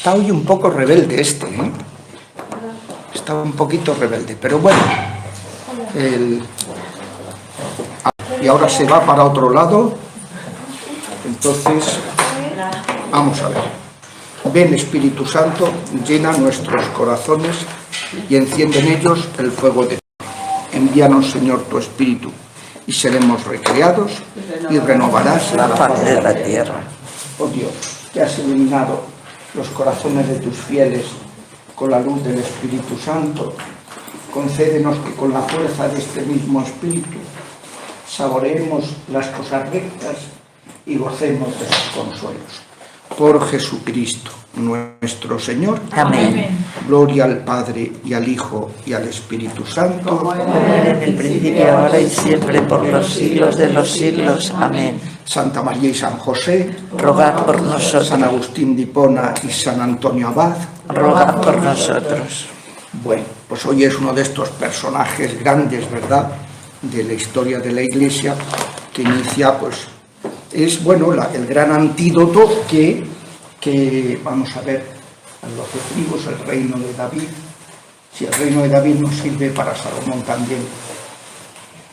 Está hoy un poco rebelde este, ¿eh? Está un poquito rebelde, pero bueno. Y ahora se va para otro lado. Entonces, vamos a ver. Ven, Espíritu Santo, llena nuestros corazones y enciende en ellos el fuego de Dios. Envíanos, Señor, tu Espíritu, y seremos recreados y renovarás la faz de la tierra. Oh Dios, que has iluminado los corazones de tus fieles con la luz del Espíritu Santo, concédenos que con la fuerza de este mismo Espíritu saboreemos las cosas rectas y gocemos de sus consuelos. Por Jesucristo nuestro Señor. Amén. Gloria al Padre, y al Hijo, y al Espíritu Santo. Como era en el principio, ahora y siempre, por los siglos de los siglos. Amén. Santa María y San José, rogad por nosotros. San Agustín de Hipona y San Antonio Abad, rogad por nosotros. Bueno, pues hoy es uno de estos personajes grandes, ¿verdad?, de la historia de la Iglesia, que inicia, pues, es, bueno, el gran antídoto que vamos a ver, en los tribus, el reino de David. Si el reino de David nos sirve para Salomón también.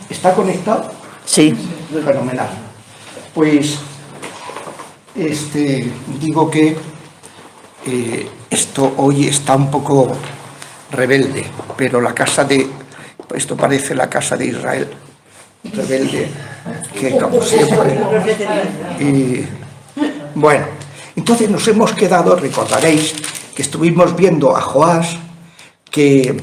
¿Está conectado? Sí. Fenomenal. Pues, digo que esto hoy está un poco rebelde, pero la casa de... Esto parece la casa de Israel, rebelde, que como siempre... Bueno, entonces nos hemos quedado, recordaréis, que estuvimos viendo a Joás, que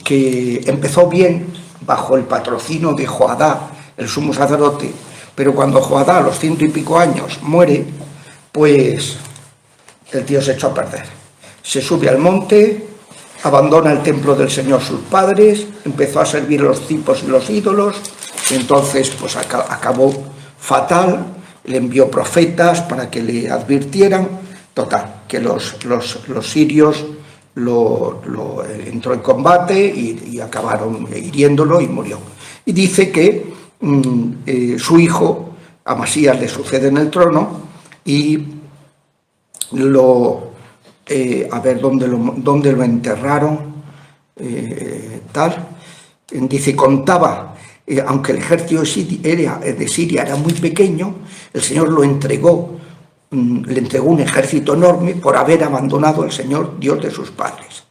empezó bien bajo el patrocinio de Joadá, el sumo sacerdote, pero cuando Joadá a los 100 y pico años muere, pues el tío se echó a perder. Se sube al monte, abandona el templo del Señor sus padres, empezó a servir a los cipos y los ídolos, y entonces pues acabó fatal. Le envió profetas para que le advirtieran. Total, que los sirios entró en combate y acabaron hiriéndolo y murió. Y dice que su hijo Amasías le sucede en el trono y a ver dónde lo enterraron, dice, contaba, aunque el ejército de Siria era muy pequeño, el Señor le entregó un ejército enorme por haber abandonado al Señor Dios de sus padres.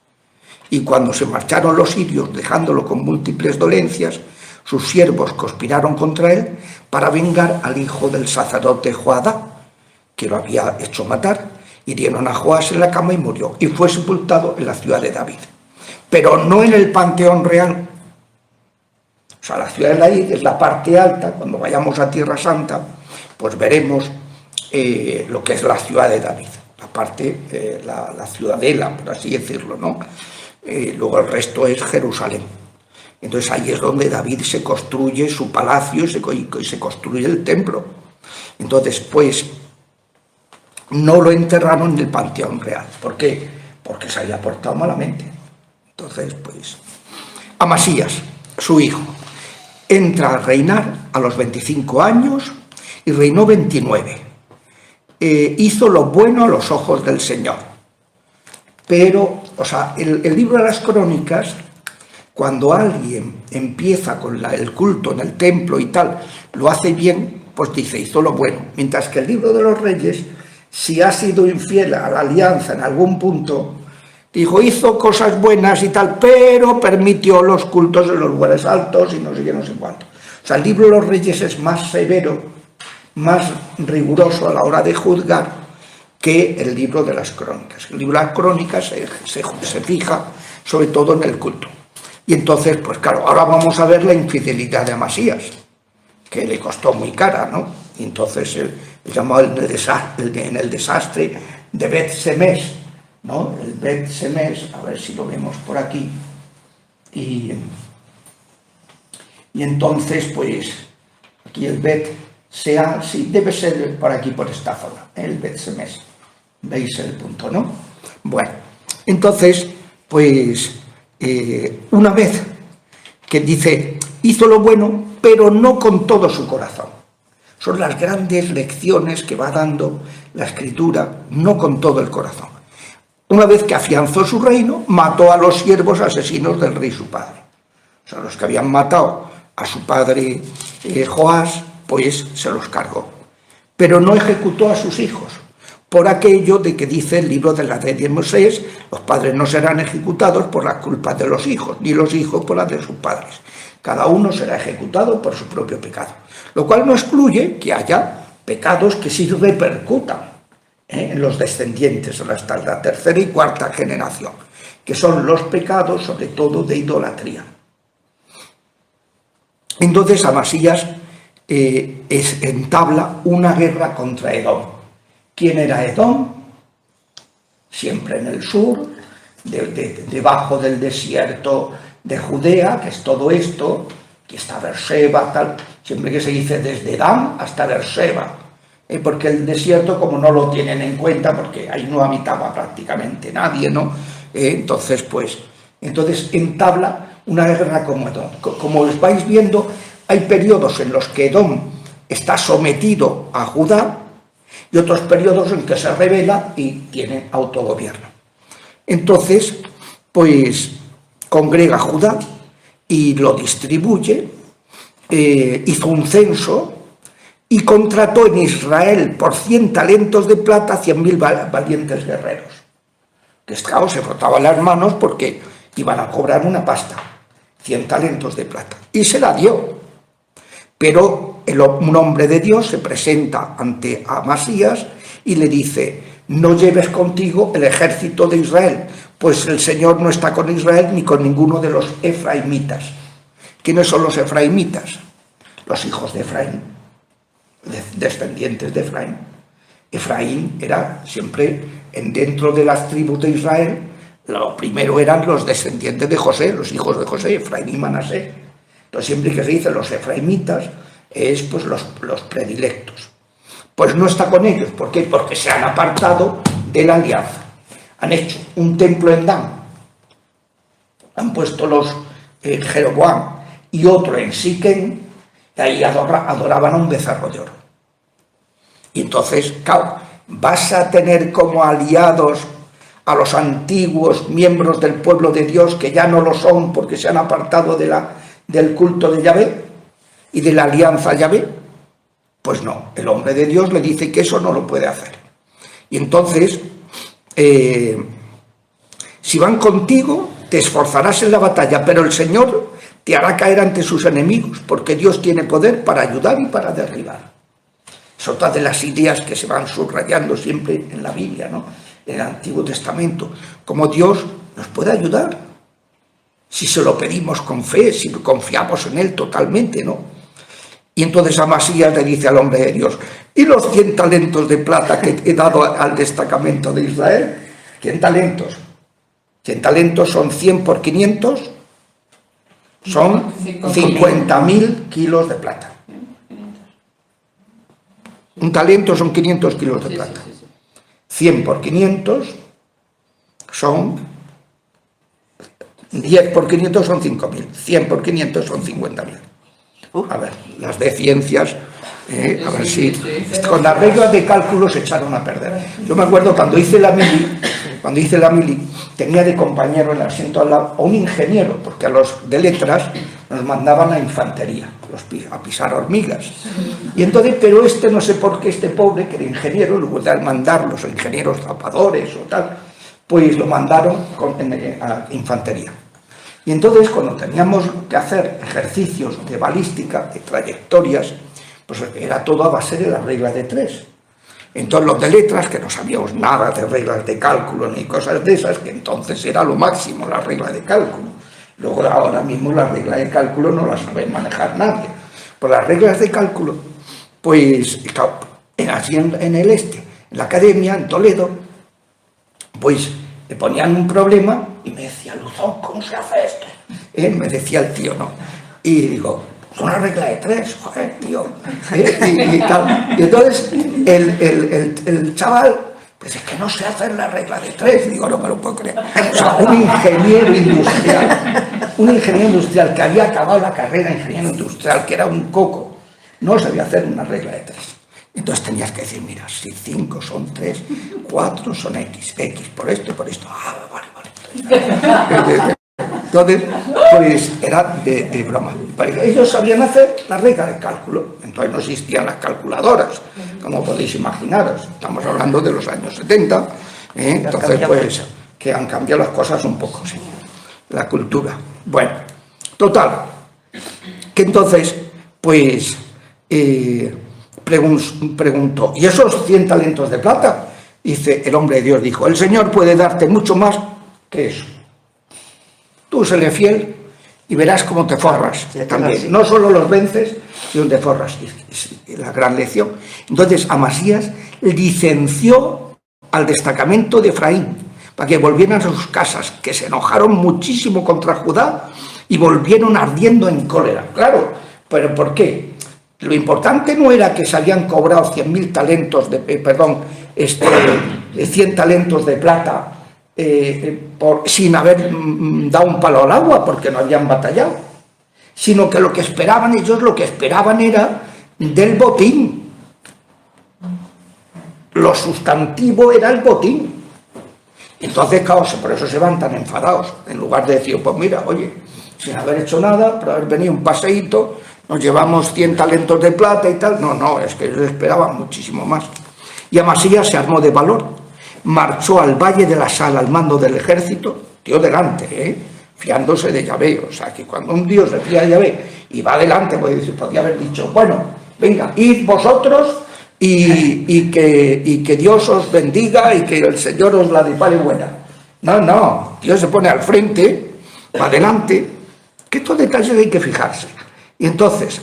Y cuando se marcharon los sirios, dejándolo con múltiples dolencias, sus siervos conspiraron contra él para vengar al hijo del sacerdote Joadá, que lo había hecho matar. Hirieron a Joás en la cama y murió, y fue sepultado en la ciudad de David, pero no en el Panteón Real. O sea, la ciudad de David es la parte alta. Cuando vayamos a Tierra Santa, pues veremos lo que es la ciudad de David, la parte, la ciudadela, por así decirlo, ¿no? Luego el resto es Jerusalén. Entonces ahí es donde David se construye su palacio y se construye el templo. Entonces, pues, no lo enterraron en el Panteón Real. ¿Por qué? Porque se había portado malamente. Entonces, pues, Amasías, su hijo, entra a reinar a los 25 años y reinó 29. Hizo lo bueno a los ojos del Señor. Pero, o sea, el libro de las Crónicas, cuando alguien empieza con el culto en el templo y tal, lo hace bien, pues dice, hizo lo bueno. Mientras que el libro de los Reyes, si ha sido infiel a la alianza en algún punto, dijo, hizo cosas buenas y tal, pero permitió los cultos en los lugares altos y no sé qué, no sé cuánto. O sea, el libro de los Reyes es más severo, más riguroso a la hora de juzgar que el libro de las Crónicas. El libro de las Crónicas se fija sobre todo en el culto. Y entonces, pues claro, ahora vamos a ver la infidelidad de Amasías, que le costó muy cara, ¿no? Y entonces él llamó en el desastre de Bet Semes, ¿no? El Bet Semes, a ver si lo vemos por aquí. Y entonces, pues, aquí el Bet Sea, sí, debe ser por aquí, por esta zona, el Bet Semes. ¿Veis el punto, no? Bueno, entonces, pues, una vez que dice, hizo lo bueno, pero no con todo su corazón. Son las grandes lecciones que va dando la Escritura, no con todo el corazón. una vez que afianzó su reino, mató a los siervos asesinos del rey su padre. O sea, los que habían matado a su padre Joás, pues se los cargó. Pero no ejecutó a sus hijos, por aquello de que dice el libro de la ley de Moisés: los padres no serán ejecutados por las culpas de los hijos, ni los hijos por las de sus padres. Cada uno será ejecutado por su propio pecado. Lo cual no excluye que haya pecados que sí repercutan en los descendientes hasta la tercera y cuarta generación, que son los pecados sobre todo de idolatría. Entonces Amasías entabla una guerra contra Edom. ¿Quién era Edom? Siempre en el sur, debajo del desierto de Judea, que es todo esto, que está Berseba, tal, siempre que se dice desde Dan hasta Berseba, porque el desierto, como no lo tienen en cuenta, porque ahí no habitaba prácticamente nadie, ¿no? Entonces entabla una guerra como Edom. Como os vais viendo, hay periodos en los que Edom está sometido a Judá y otros periodos en que se rebela y tiene autogobierno. Entonces, pues congrega a Judá y lo distribuye, hizo un censo y contrató en Israel por 100 talentos de plata 100.000 valientes guerreros, que claro, se frotaban las manos porque iban a cobrar una pasta, 100 talentos de plata, y se la dio. Pero un hombre de Dios se presenta ante Amasías y le dice: no lleves contigo el ejército de Israel, pues el Señor no está con Israel ni con ninguno de los efraimitas. ¿Quiénes son los efraimitas? Los hijos de Efraín, descendientes de Efraín. Efraín era siempre, dentro de las tribus de Israel, lo primero eran los descendientes de José, los hijos de José, Efraín y Manasés. Entonces siempre que se dice los efraimitas, es pues los predilectos. Pues no está con ellos. ¿Por qué? Porque se han apartado de la alianza. Han hecho un templo en Dan, han puesto los Jeroboam y otro en Siquem, y ahí adoraban a un becerro de oro. Y entonces, claro, vas a tener como aliados a los antiguos miembros del pueblo de Dios, que ya no lo son porque se han apartado del culto de Yahvé y de la alianza Yahvé. Pues no, el hombre de Dios le dice que eso no lo puede hacer. Y entonces, si van contigo, te esforzarás en la batalla, pero el Señor te hará caer ante sus enemigos, porque Dios tiene poder para ayudar y para derribar. Es otra de las ideas que se van subrayando siempre en la Biblia, ¿no? En el Antiguo Testamento, como Dios nos puede ayudar si se lo pedimos con fe, si confiamos en Él totalmente, ¿no? Y entonces Amasías le dice al hombre de Dios: ¿y los 100 talentos de plata que he dado al destacamento de Israel? 100 talentos. 100 talentos son 100 por 500, son 50.000 kilos de plata. Un talento son 500 kilos de plata. 100 por 500 son 10 por 500 son 5.000. 100 por 500 son 50.000. A ver, las de ciencias, a ver si con las reglas de cálculo se echaron a perder. Yo me acuerdo cuando hice la mili, tenía de compañero en el asiento al lado a un ingeniero, porque a los de letras nos mandaban a infantería, a pisar hormigas. Y entonces, pero no sé por qué este pobre, que era ingeniero, luego de mandar los ingenieros zapadores o tal, pues lo mandaron a infantería. Y entonces, cuando teníamos que hacer ejercicios de balística, de trayectorias, pues era todo a base de las reglas de 3. Entonces los de letras, que no sabíamos nada de reglas de cálculo ni cosas de esas, que entonces era lo máximo, la regla de cálculo. Luego ahora mismo las reglas de cálculo no las sabe manejar nadie. Pues las reglas de cálculo, pues así en el en la academia, en Toledo, pues le ponían un problema y me decía: Luzón, ¿cómo se hace esto? Me decía el tío, ¿no? Y digo: una regla de 3, joder, tío. Y tal. Y entonces el chaval, pues es que no sé hacer la regla de 3. Digo: no me lo puedo creer. O sea, un ingeniero industrial que había acabado la carrera de ingeniero industrial, que era un coco, no sabía hacer una regla de 3. Entonces tenías que decir, mira, si 5 son 3, 4 son X por esto y por esto. Ah, vale. Entonces, pues era de broma. Ellos sabían hacer la regla de cálculo, entonces no existían las calculadoras, como podéis imaginaros. Estamos hablando de los años 70, entonces pues que han cambiado las cosas un poco, sí, la cultura. Bueno, total, que entonces pues preguntó, ¿y esos 100 talentos de plata? Dice, el hombre de Dios dijo, el Señor puede darte mucho más que eso. Tú seré fiel y verás cómo te forras también. No solo los vences, sino te forras. Es la gran lección. Entonces Amasías licenció al destacamento de Efraín para que volvieran a sus casas, que se enojaron muchísimo contra Judá y volvieron ardiendo en cólera. Claro, pero ¿por qué? Lo importante no era que se habían cobrado 100 talentos de, 100 talentos de plata sin haber dado un palo al agua, porque no habían batallado, sino que lo que esperaban era del botín. Lo sustantivo era el botín. Entonces, claro, por eso se van tan enfadados, en lugar de decir, pues mira, oye, sin haber hecho nada, por haber venido un paseíto, nos llevamos 100 talentos de plata y tal. No, es que ellos esperaban muchísimo más. Y Amasías se armó de valor, marchó al valle de la Sal al mando del ejército, dio delante, fiándose de Yahvé. O sea, que cuando un Dios se fía de Yahvé y va adelante, pues podría haber dicho, bueno, venga, id vosotros y que Dios os bendiga y que el Señor os la depare buena. No, Dios se pone al frente, va adelante, que estos detalles hay que fijarse. Y entonces,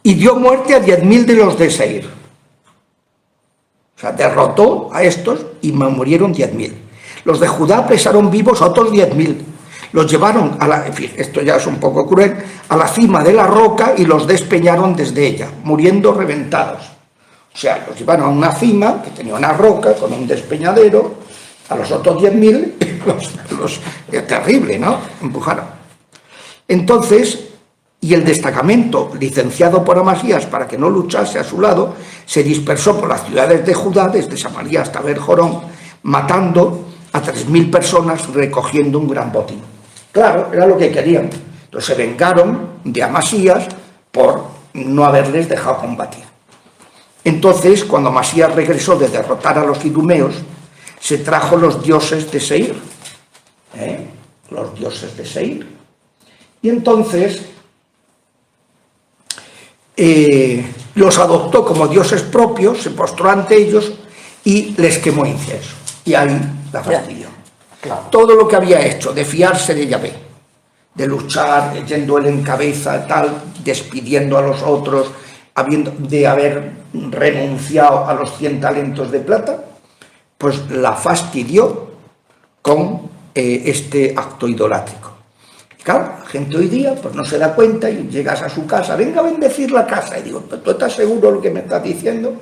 y dio muerte a 10.000 de los de Seir. O sea, derrotó a estos y murieron 10.000. Los de Judá apresaron vivos a otros 10.000. Los llevaron esto ya es un poco cruel, a la cima de la roca y los despeñaron desde ella, muriendo reventados. O sea, los llevaron a una cima que tenía una roca con un despeñadero, a los otros 10.000, terrible, ¿no? Empujaron. Entonces, y el destacamento, licenciado por Amasías para que no luchase a su lado, se dispersó por las ciudades de Judá, desde Samaria hasta Berjorón, matando a 3.000 personas, recogiendo un gran botín. Claro, era lo que querían. Entonces se vengaron de Amasías por no haberles dejado combatir. Entonces, cuando Amasías regresó de derrotar a los idumeos, se trajo los dioses de Seir. Los dioses de Seir. Y entonces los adoptó como dioses propios, se postró ante ellos y les quemó incienso. Y ahí la fastidió. Claro. Todo lo que había hecho de fiarse de Yahvé, de luchar, yendo él en cabeza, tal, despidiendo a los otros, de haber renunciado a los 100 talentos de plata, pues la fastidió con este acto idolátrico. Claro, la gente hoy día pues no se da cuenta y llegas a su casa, venga a bendecir la casa. Y digo, ¿tú estás seguro de lo que me estás diciendo?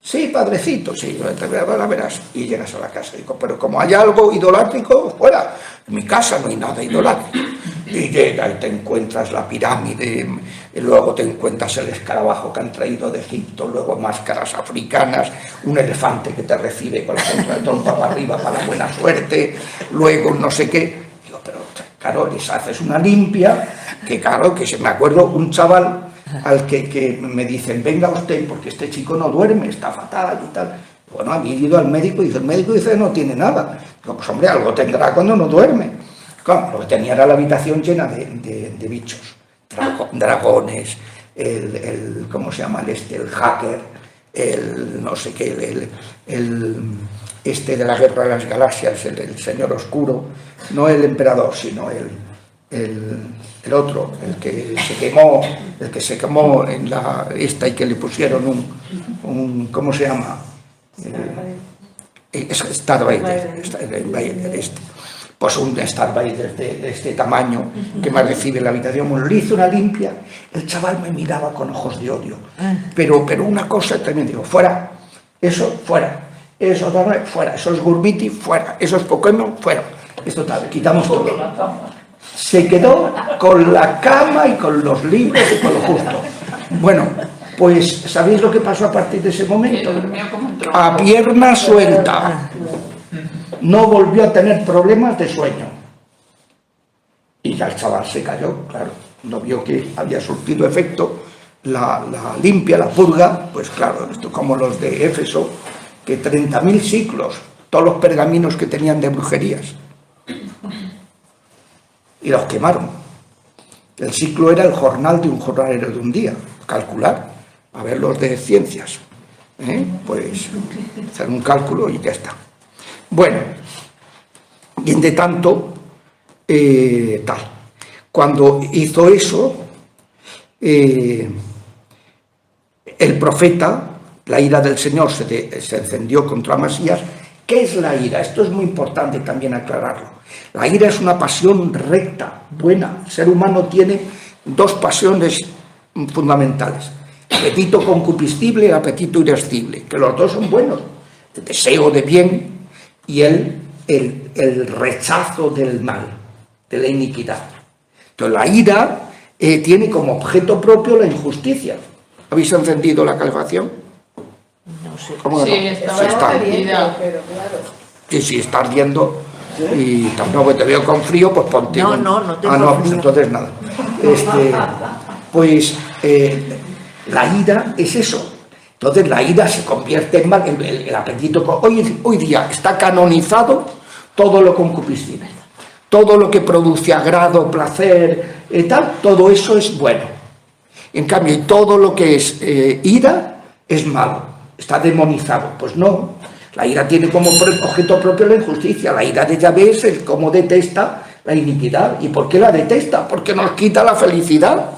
Sí, padrecito, sí, ahora verás. Y llegas a la casa y digo, pero como hay algo idolátrico, fuera. En mi casa no hay nada idolátrico. Y llega y te encuentras la pirámide, y luego te encuentras el escarabajo que han traído de Egipto, luego máscaras africanas, un elefante que te recibe con la punta de trompa para arriba para la buena suerte, luego no sé qué. Digo, pero claro, les haces una limpia, que claro, que se me acuerdo un chaval al que me dicen, venga usted, porque este chico no duerme, está fatal y tal. Bueno, había ido al médico y el médico dice, no tiene nada. Digo, pues hombre, algo tendrá cuando no duerme. Claro, lo que tenía era la habitación llena de bichos, dragones, ¿cómo se llama el hacker, el no sé qué, este de la Guerra de las Galaxias, el señor oscuro, no el emperador, sino el otro, el que se quemó en la esta y que le pusieron un ¿cómo se llama? Darth Vader, pues un Darth Vader de este tamaño que me recibe en la habitación. Bueno, le hice una limpia, el chaval me miraba con ojos de odio, pero una cosa también digo, fuera, eso fuera, eso fuera, esos Gurmiti fuera, esos Pokémon fuera, esto tal, quitamos todo. Se quedó con la cama y con los libros y con lo justo. Bueno, Pues, ¿sabéis lo que pasó a partir de ese momento? Que durmió como un tronco. A pierna suelta. No volvió a tener problemas de sueño. Y ya el chaval se cayó, claro. No vio que había surtido efecto la limpia, la purga. Pues claro, esto como los de Éfeso, que 30.000 ciclos, todos los pergaminos que tenían de brujerías. Y los quemaron. El ciclo era el jornal de un jornalero de un día. Calcular, a ver los de ciencias. Pues hacer un cálculo y ya está. Bueno, y entre tanto, tal. Cuando hizo eso, el profeta, la ira del Señor se encendió contra Amasías. ¿Qué es la ira? Esto es muy importante también aclararlo. La ira es una pasión recta, buena. El ser humano tiene dos pasiones fundamentales: apetito concupiscible y apetito irascible, que los dos son buenos, el deseo de bien y el rechazo del mal, de la iniquidad. Entonces la ira tiene como objeto propio la injusticia. ¿Habéis encendido la calefacción? No sé. ¿Cómo Sí, no? estaba Se está. encendida. Pero claro. Sí, está ardiendo y tampoco te veo con frío, pues ponte. No, no tengo no, frío. entonces nada. Pues la ira es eso. Entonces la ira se convierte en mal, el apetito. Hoy día está canonizado todo lo concupiscible, todo lo que produce agrado, placer, tal, todo eso es bueno. En cambio, todo lo que es ira es malo, está demonizado. Pues no, la ira tiene como objeto propio la injusticia. La ira de Yahvé es el cómo detesta la iniquidad. ¿Y por qué la detesta? Porque nos quita la felicidad.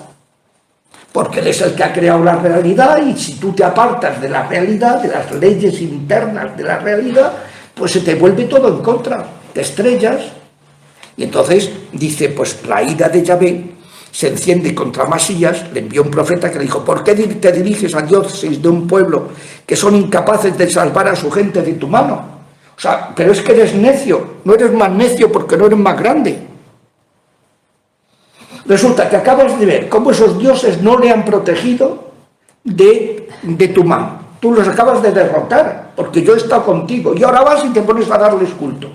Porque Él es el que ha creado la realidad, y si tú te apartas de la realidad, de las leyes internas de la realidad, pues se te vuelve todo en contra, te estrellas. Y entonces dice, pues la ira de Yahvé se enciende contra Amasías. Le envió un profeta que le dijo: ¿por qué te diriges a dioses de un pueblo que son incapaces de salvar a su gente de tu mano? O sea, pero es que eres necio, no eres más necio porque no eres más grande. Resulta que acabas de ver cómo esos dioses no le han protegido de tu mano. Tú los acabas de derrotar, porque yo he estado contigo, y ahora vas y te pones a darles culto.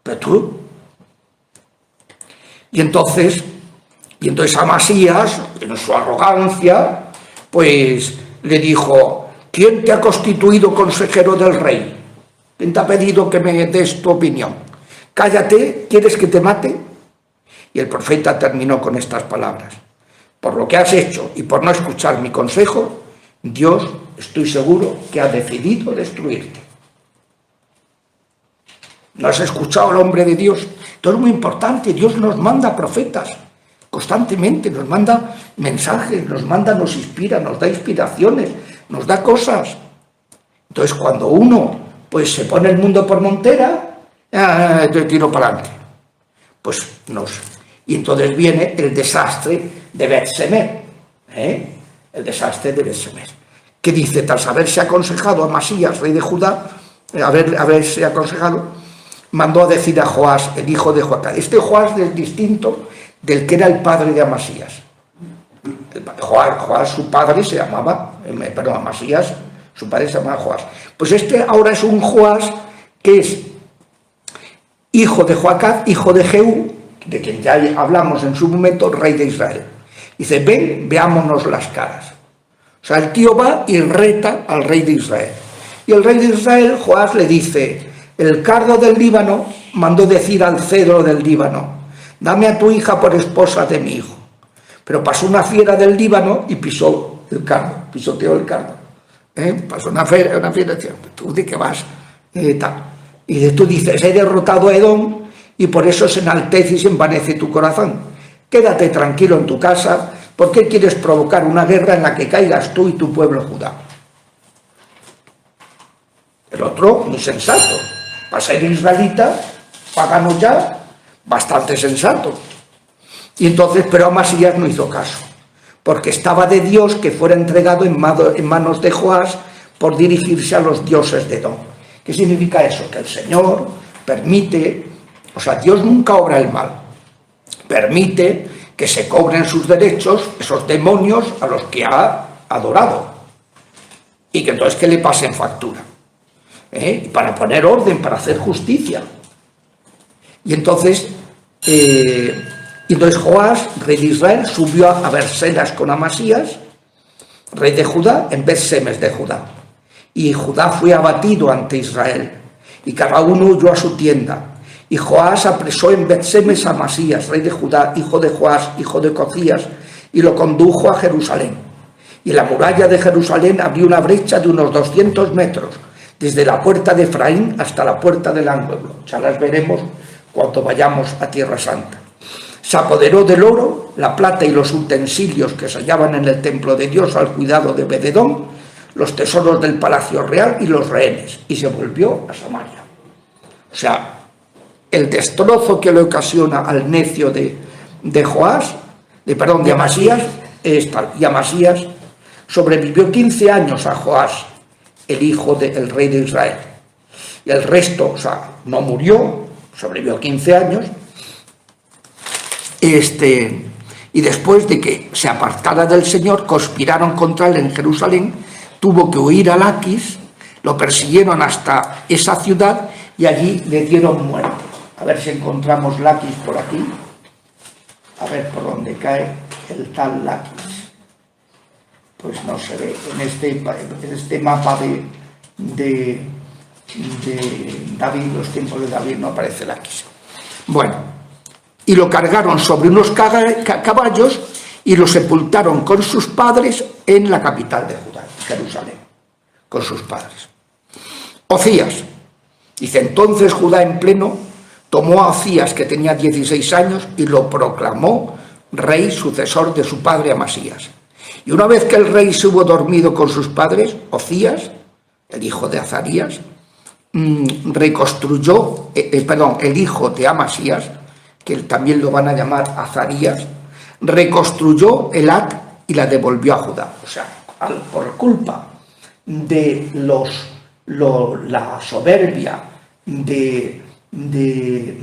Pero tú... Y entonces Amasías, en su arrogancia, pues le dijo: ¿quién te ha constituido consejero del rey? ¿Quién te ha pedido que me des tu opinión? Cállate, ¿quieres que te mate? Y el profeta terminó con estas palabras: por lo que has hecho y por no escuchar mi consejo, Dios, estoy seguro, que ha decidido destruirte. ¿No has escuchado al hombre de Dios? Esto es muy importante. Dios nos manda profetas constantemente, nos manda mensajes, nos inspira, nos da inspiraciones, nos da cosas. Entonces, cuando uno pues se pone el mundo por montera, te tiro para adelante. Pues y entonces viene el desastre de Bet-Semer, el desastre de Bet-Semer, que dice: tras haberse aconsejado a Amasías, rey de Judá, haberse aconsejado, mandó a decir a Joás, el hijo de Joacán. Este Joás es distinto del que era el padre de Amasías. Joás, su padre se llamaba, Amasías, su padre se llamaba Joás. Pues este ahora es un Joás que es hijo de Joacán, hijo de Jehú, de quien ya hablamos en su momento, rey de Israel. Dice: ven, veámonos las caras. O sea, el tío va y reta al rey de Israel. Y el rey de Israel, Joás, le dice: el cardo del Líbano mandó decir al cedro del Líbano: dame a tu hija por esposa de mi hijo. Pero pasó una fiera del Líbano y pisó el cardo, pisoteó el cardo. Pasó una fiera, decía: ¿tú de qué vas? Tal. Y tú dices: he derrotado a Edom, y por eso se enaltece y se envanece tu corazón. Quédate tranquilo en tu casa. ¿Por qué quieres provocar una guerra en la que caigas tú y tu pueblo Judá? El otro, muy sensato. Para ser israelita, pagano ya, bastante sensato. Y entonces, pero Amasías no hizo caso, porque estaba de Dios que fuera entregado en manos de Joás por dirigirse a los dioses de Edom. ¿Qué significa eso? Que el Señor permite, o sea, Dios nunca obra el mal, permite que se cobren sus derechos esos demonios a los que ha adorado, y que entonces que le pasen factura, para poner orden, para hacer justicia. Y entonces Joás, rey de Israel, subió a Berselas con Amasías, rey de Judá, en Bet-Semes de Judá. Y Judá fue abatido ante Israel, y cada uno huyó a su tienda. Y Joás apresó en Bet-Semes a Amasías, rey de Judá, hijo de Joás, hijo de Cocías, y lo condujo a Jerusalén. Y la muralla de Jerusalén abrió una brecha de unos 200 metros, desde la puerta de Efraín hasta la puerta del ángulo. Ya las veremos cuando vayamos a Tierra Santa. Se apoderó del oro, la plata y los utensilios que se hallaban en el templo de Dios al cuidado de Obed-Edom, los tesoros del palacio real y los rehenes, y se volvió a Samaria. O sea, el destrozo que le ocasiona al necio de Amasías es tal. Y Amasías sobrevivió 15 años a Joás, el hijo del rey de Israel. Y el resto, o sea, no murió, sobrevivió 15 años. Y después de que se apartara del Señor, conspiraron contra él en Jerusalén, tuvo que huir a Laquis, lo persiguieron hasta esa ciudad y allí le dieron muerte. A ver si encontramos Laquis por aquí. A ver por dónde cae el tal Laquis. Pues no se ve en este mapa de David, los tiempos de David, no aparece Laquis. Bueno, y lo cargaron sobre unos caballos y lo sepultaron con sus padres en la capital de Judá, Jerusalén, con sus padres. Ocías, dice, entonces Judá en pleno tomó a Ocías, que tenía 16 años, y lo proclamó rey sucesor de su padre Amasías. Y una vez que el rey se hubo dormido con sus padres, Ocías, el hijo de Azarías, reconstruyó, el hijo de Amasías, que también lo van a llamar Azarías, reconstruyó Elat y la devolvió a Judá. O sea, por culpa de la soberbia de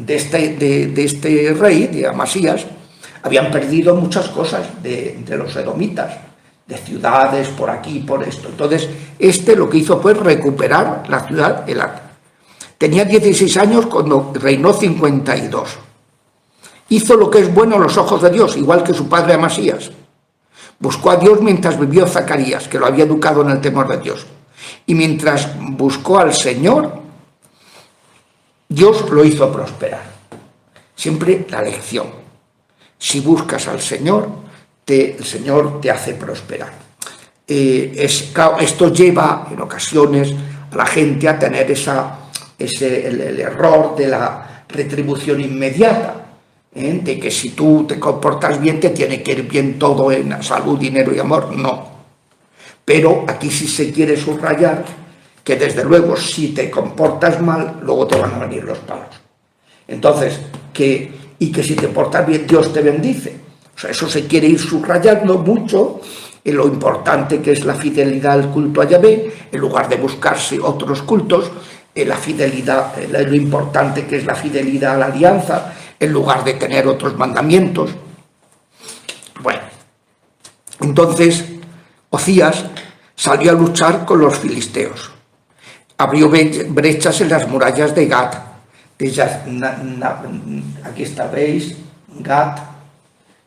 este rey, de Amasías, habían perdido muchas cosas de los edomitas, de ciudades por aquí, por esto. Entonces, lo que hizo fue recuperar la ciudad Elat. Tenía 16 años cuando reinó 52. Hizo lo que es bueno a los ojos de Dios, igual que su padre Amasías. Buscó a Dios mientras vivió Zacarías, que lo había educado en el temor de Dios. Y mientras buscó al Señor, Dios lo hizo prosperar. Siempre la lección. Si buscas al Señor, el Señor te hace prosperar. Esto lleva en ocasiones a la gente a tener el error de la retribución inmediata, de que si tú te comportas bien te tiene que ir bien todo en salud, dinero y amor. No. Pero aquí sí se quiere subrayar que desde luego si te comportas mal, luego te van a venir los palos. Entonces, que si te portas bien, Dios te bendice. O sea, eso se quiere ir subrayando mucho en lo importante que es la fidelidad al culto a Yahvé, en lugar de buscarse otros cultos, en la fidelidad, lo importante que es la fidelidad a la alianza, en lugar de tener otros mandamientos. Bueno, entonces Ocías salió a luchar con los filisteos. Abrió brechas en las murallas de Gat. Aquí está, veis, Gat,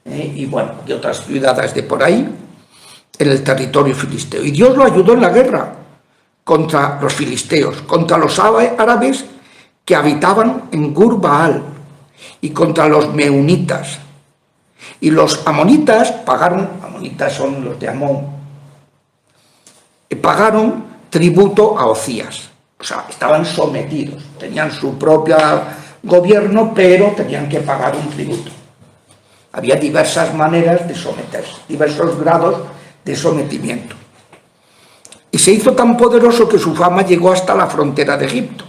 y bueno, y otras ciudades de por ahí, en el territorio filisteo. Y Dios lo ayudó en la guerra contra los filisteos, contra los árabes que habitaban en Gur-Baal, y contra los meunitas. Y los amonitas amonitas son los de Amón, pagaron tributo a Ocías. O sea, estaban sometidos, tenían su propio gobierno, pero tenían que pagar un tributo. Había diversas maneras de someterse, diversos grados de sometimiento. Y se hizo tan poderoso que su fama llegó hasta la frontera de Egipto.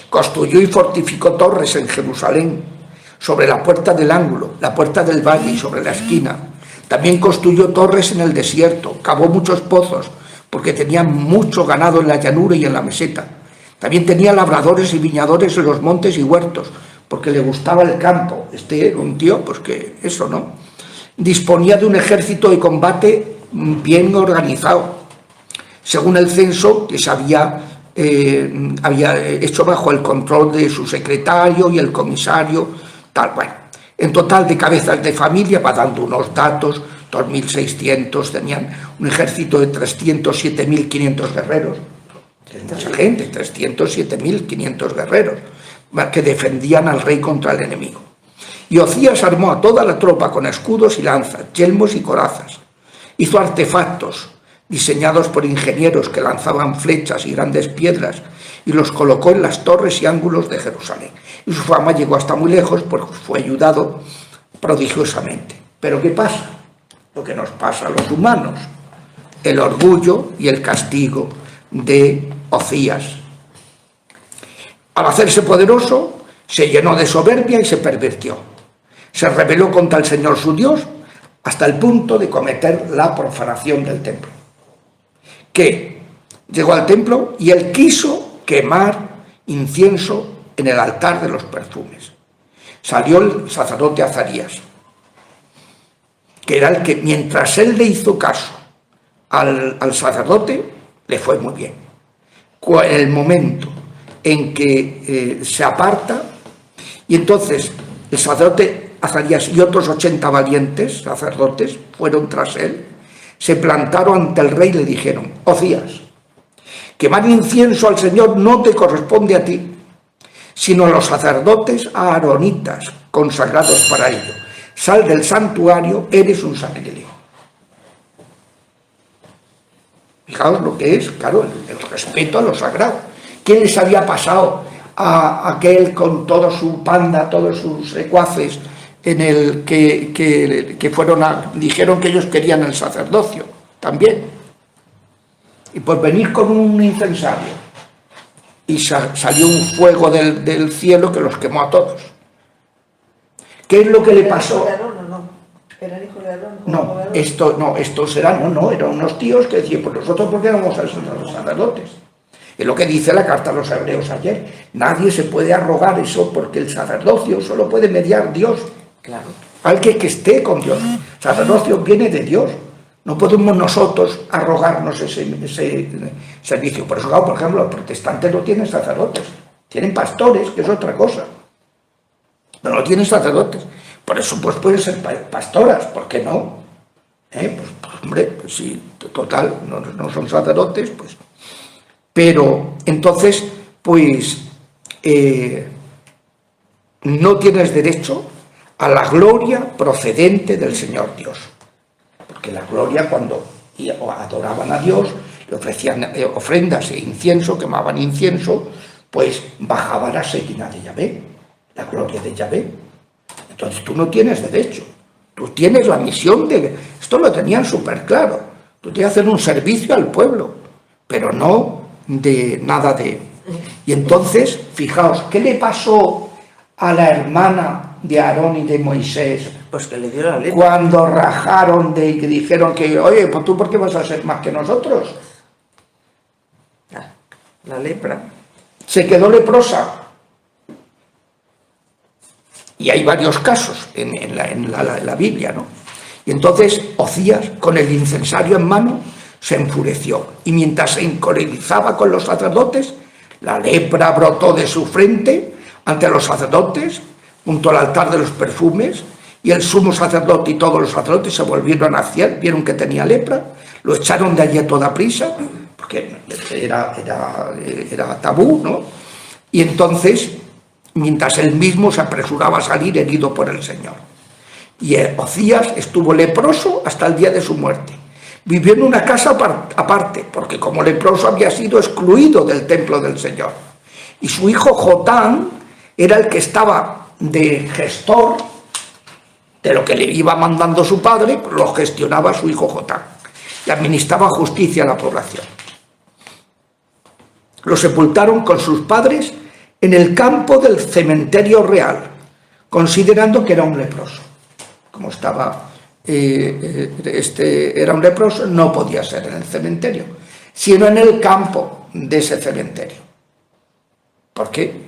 Construyó y fortificó torres en Jerusalén, sobre la puerta del ángulo, la puerta del valle y sobre la esquina. También construyó torres en el desierto, cavó muchos pozos, porque tenía mucho ganado en la llanura y en la meseta. También tenía labradores y viñadores en los montes y huertos, porque le gustaba el campo. Era un tío, pues que eso, ¿no? disponía de un ejército de combate bien organizado, según el censo que se había hecho bajo el control de su secretario y el comisario, tal. Bueno, en total de cabezas de familia va dando unos datos: 2.600, tenían un ejército de 307.500 guerreros. Mucha gente, 307.500 guerreros que defendían al rey contra el enemigo. Y Ocías armó a toda la tropa con escudos y lanzas, yelmos y corazas. Hizo artefactos diseñados por ingenieros que lanzaban flechas y grandes piedras y los colocó en las torres y ángulos de Jerusalén. Y su fama llegó hasta muy lejos porque fue ayudado prodigiosamente. Pero ¿qué pasa? Lo que nos pasa a los humanos: el orgullo y el castigo de Ocías. Al hacerse poderoso, se llenó de soberbia y se pervirtió. Se rebeló contra el Señor su Dios hasta el punto de cometer la profanación del templo. Que llegó al templo y él quiso quemar incienso en el altar de los perfumes. Salió el sacerdote Azarías, que era el que, mientras él le hizo caso al sacerdote, le fue muy bien. En el momento en que se aparta, y entonces el sacerdote Azarías y otros 80 valientes sacerdotes fueron tras él, se plantaron ante el rey y le dijeron: Ocías, quemar incienso al Señor no te corresponde a ti, sino a los sacerdotes aaronitas consagrados para ello. Sal del santuario, eres un sacrílego. Fijaos lo que es, claro, el respeto a lo sagrado. ¿Qué les había pasado a aquel con toda su panda, todos sus secuaces, en el que fueron dijeron que ellos querían el sacerdocio también? Y pues venir con un incensario, y salió un fuego del cielo que los quemó a todos. ¿Qué es lo que le pasó? ¿Era el hijo de Aarón? Estos eran unos tíos que decían: pues nosotros, ¿por qué no vamos a ser los sacerdotes? Es lo que dice la carta a los hebreos ayer. Nadie se puede arrogar eso, porque el sacerdocio solo puede mediar Dios. Claro. Al que esté con Dios. El sacerdocio viene de Dios. No podemos nosotros arrogarnos ese servicio. Por eso, claro, por ejemplo, los protestantes no tienen sacerdotes. Tienen pastores, que es otra cosa. Pero no tienen sacerdotes. Por eso, pues pueden ser pastoras. ¿Por qué no? Pues hombre, pues sí, total, no son sacerdotes, pues. Pero entonces, pues, no tienes derecho a la gloria procedente del Señor Dios. Porque la gloria, cuando adoraban a Dios, le ofrecían ofrendas e incienso, quemaban incienso, pues bajaba la Shekinah de Yahvé, la gloria de Yahvé. Entonces tú no tienes derecho. Tú tienes la misión de... Esto lo tenían súper claro. Tú tienes que hacer un servicio al pueblo, pero no de nada de... Y entonces, fijaos, ¿qué le pasó a la hermana de Aarón y de Moisés? Pues que le dio la lepra. Cuando rajaron que dijeron que, oye, pues tú, ¿por qué vas a ser más que nosotros? La lepra. Se quedó leprosa. Y hay varios casos en la Biblia, ¿no? Y entonces Ocías, con el incensario en mano, se enfureció. Y mientras se encolerizaba con los sacerdotes, la lepra brotó de su frente ante los sacerdotes, junto al altar de los perfumes, y el sumo sacerdote y todos los sacerdotes se volvieron hacia él, vieron que tenía lepra, lo echaron de allí a toda prisa, porque era tabú, ¿no? Y entonces, mientras él mismo se apresuraba a salir herido por el Señor. Y Ocías estuvo leproso hasta el día de su muerte. Vivió en una casa aparte, porque como leproso había sido excluido del templo del Señor. Y su hijo Jotán era el que estaba de gestor de lo que le iba mandando su padre, pues lo gestionaba su hijo Jotán. Y administraba justicia a la población. Lo sepultaron con sus padres en el campo del cementerio real, considerando que era un leproso. Como estaba, era un leproso, no podía ser en el cementerio, sino en el campo de ese cementerio, porque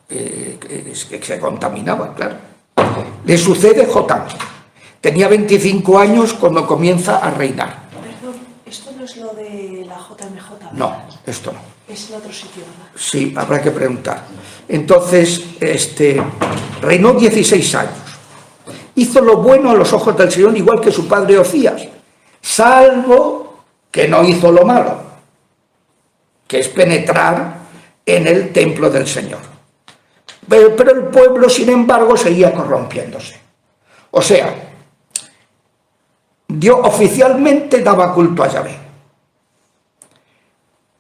que se contaminaba, claro. Le sucede Jotán. Tenía 25 años cuando comienza a reinar. Perdón, esto no es lo de la JMJ, ¿verdad? No, esto no. Es en otro sitio, ¿verdad? Sí, habrá que preguntar. Entonces, reinó 16 años. Hizo lo bueno a los ojos del Señor, igual que su padre Ocías, salvo que no hizo lo malo, que es penetrar en el templo del Señor. Pero el pueblo, sin embargo, seguía corrompiéndose. O sea, Dios oficialmente daba culto a Yahvé.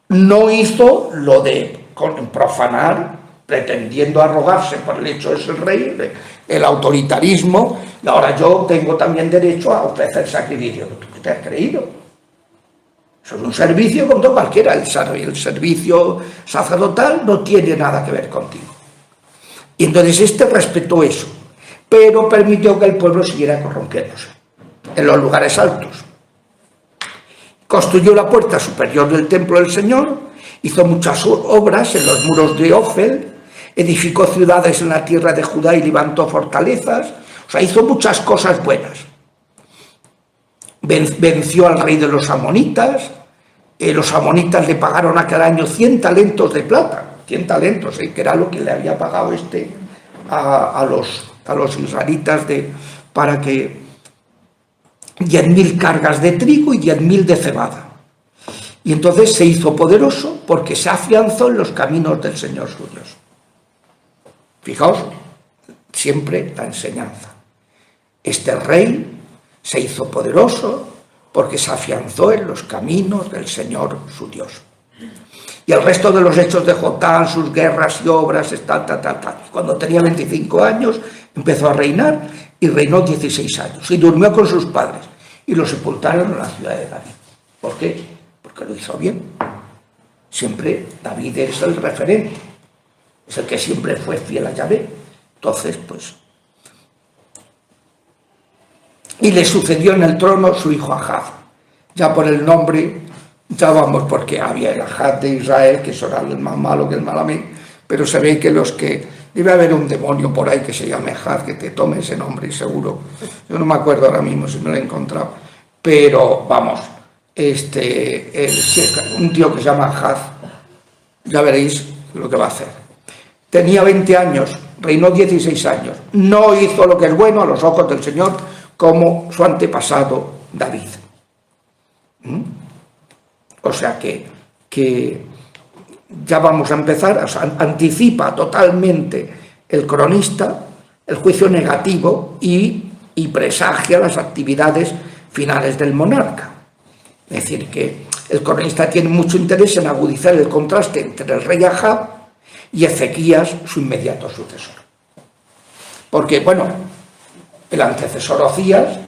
No hizo lo de profanar, pretendiendo arrogarse por el hecho de ser rey, el autoritarismo, y ahora yo tengo también derecho a ofrecer sacrificio. ¿Tú qué te has creído? Eso es un servicio como todo cualquiera. El servicio sacerdotal no tiene nada que ver contigo. Y entonces respetó eso, pero permitió que el pueblo siguiera corrompiéndose en los lugares altos. Construyó la puerta superior del templo del Señor, hizo muchas obras en los muros de Ofel, edificó ciudades en la tierra de Judá y levantó fortalezas. O sea, hizo muchas cosas buenas. Venció al rey de los amonitas. Los amonitas le pagaron aquel año 100 talentos de plata. 100 talentos, que era lo que le había pagado a los israelitas para que 10.000 cargas de trigo y 10.000 de cebada. Y entonces se hizo poderoso porque se afianzó en los caminos del Señor su Dios. Fijaos, siempre la enseñanza. Este rey se hizo poderoso porque se afianzó en los caminos del Señor su Dios. Y el resto de los hechos de Jotán, sus guerras y obras, Cuando tenía 25 años empezó a reinar y reinó 16 años. Y durmió con sus padres y lo sepultaron en la ciudad de David. ¿Por qué? Porque lo hizo bien. Siempre David es el referente. Es el que siempre fue fiel a Yahvé. Entonces, pues... Y le sucedió en el trono su hijo Ahab. Ya por el nombre, ya vamos, porque había el Ahab de Israel, que eso era el más malo que el Malamén, pero se ve que debe haber un demonio por ahí que se llame Ahab, que te tome ese nombre, seguro. Yo no me acuerdo ahora mismo si me lo he encontrado. Pero, vamos, un tío que se llama Ahab, ya veréis lo que va a hacer. Tenía 20 años, reinó 16 años. No hizo lo que es bueno a los ojos del Señor, como su antepasado David. O sea que ya vamos a empezar, o sea, anticipa totalmente el cronista el juicio negativo y presagia las actividades finales del monarca. Es decir, que el cronista tiene mucho interés en agudizar el contraste entre el rey Ahab y Ezequías, su inmediato sucesor. Porque, bueno, el antecesor Ocías,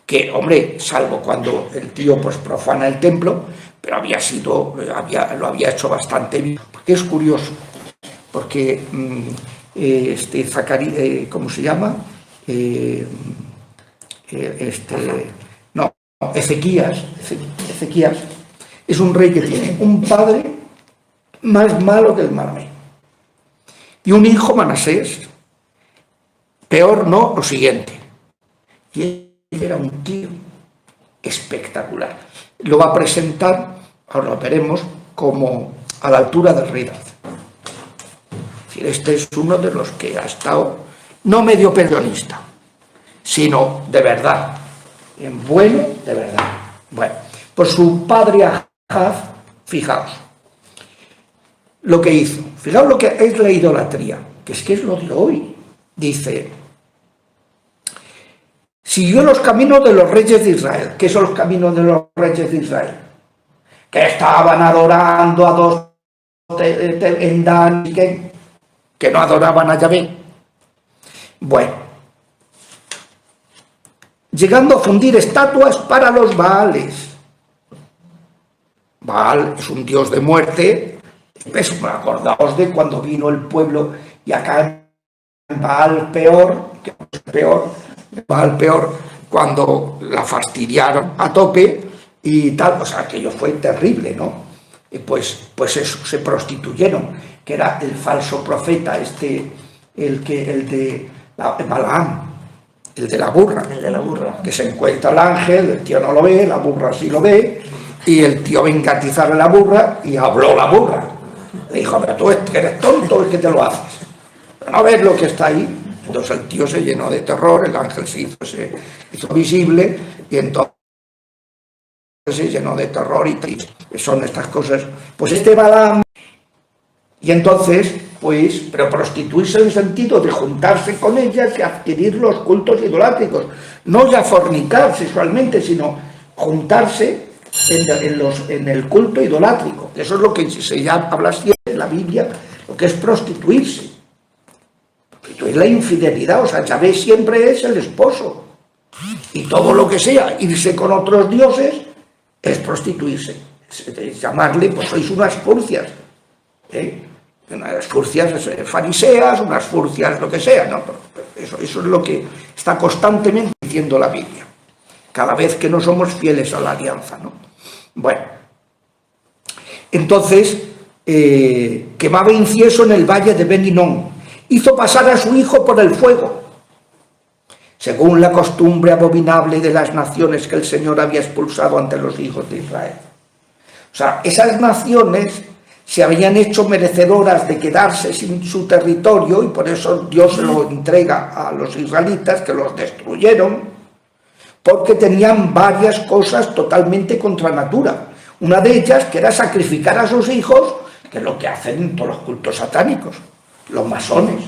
que, hombre, salvo cuando el tío pues profana el templo, pero lo había hecho bastante bien. Porque es curioso, porque ¿cómo se llama? Ezequías es un rey que tiene un padre más malo que el Malamén y un hijo, Manasés, peor no, lo siguiente. Y él era un tío espectacular. Lo va a presentar, ahora lo veremos, como a la altura del rey David. Es decir, este es uno de los que ha estado, no medio pensionista, sino de verdad, en bueno, de verdad. Bueno, pues su padre Ahab, fijaos lo que hizo, fijaos lo que es la idolatría, que es lo de hoy. Dice, siguió los caminos de los reyes de Israel. ¿Qué son los caminos de los reyes de Israel? Que estaban adorando a dos en Dan, que no adoraban a Yahvé. Bueno, llegando a fundir estatuas para los Baales. Baal es un dios de muerte. Acordaos de cuando vino el pueblo y acá en Baal peor, cuando la fastidiaron a tope y tal, o sea, aquello fue terrible, ¿no? Pues eso, se prostituyeron, que era el falso profeta, el de Balaam, el de la burra. El de la burra. Que se encuentra el ángel, el tío no lo ve, la burra sí lo ve, y el tío venga a atizarle la burra, y habló la burra. Le dijo, pero tú eres tonto, es que te lo haces. No ves lo que está ahí. Entonces el tío se llenó de terror, el ángel se hizo visible, y entonces se llenó de terror, y son estas cosas. Pues este Balaam, y entonces, pues, pero prostituirse en el sentido de juntarse con ellas y adquirir los cultos idolátricos, no ya fornicar sexualmente, sino juntarse en el culto idolátrico. Eso es lo que se habla siempre en la Biblia, lo que es prostituirse. Prostituir la infidelidad, o sea, Yahvé siempre es el esposo. Y todo lo que sea, irse con otros dioses, es prostituirse. Es llamarle, pues sois unas furcias. Unas furcias fariseas, unas furcias lo que sea, ¿no? Eso es lo que está constantemente diciendo la Biblia. Cada vez que no somos fieles a la alianza, ¿no? Bueno, entonces quemaba incienso en el valle de Ben Hinnom, hizo pasar a su hijo por el fuego, según la costumbre abominable de las naciones que el Señor había expulsado ante los hijos de Israel. O sea, esas naciones se habían hecho merecedoras de quedarse sin su territorio, y por eso Dios se lo entrega a los israelitas, que los destruyeron, porque tenían varias cosas totalmente contra natura. Una de ellas, que era sacrificar a sus hijos, que es lo que hacen en todos los cultos satánicos, los masones.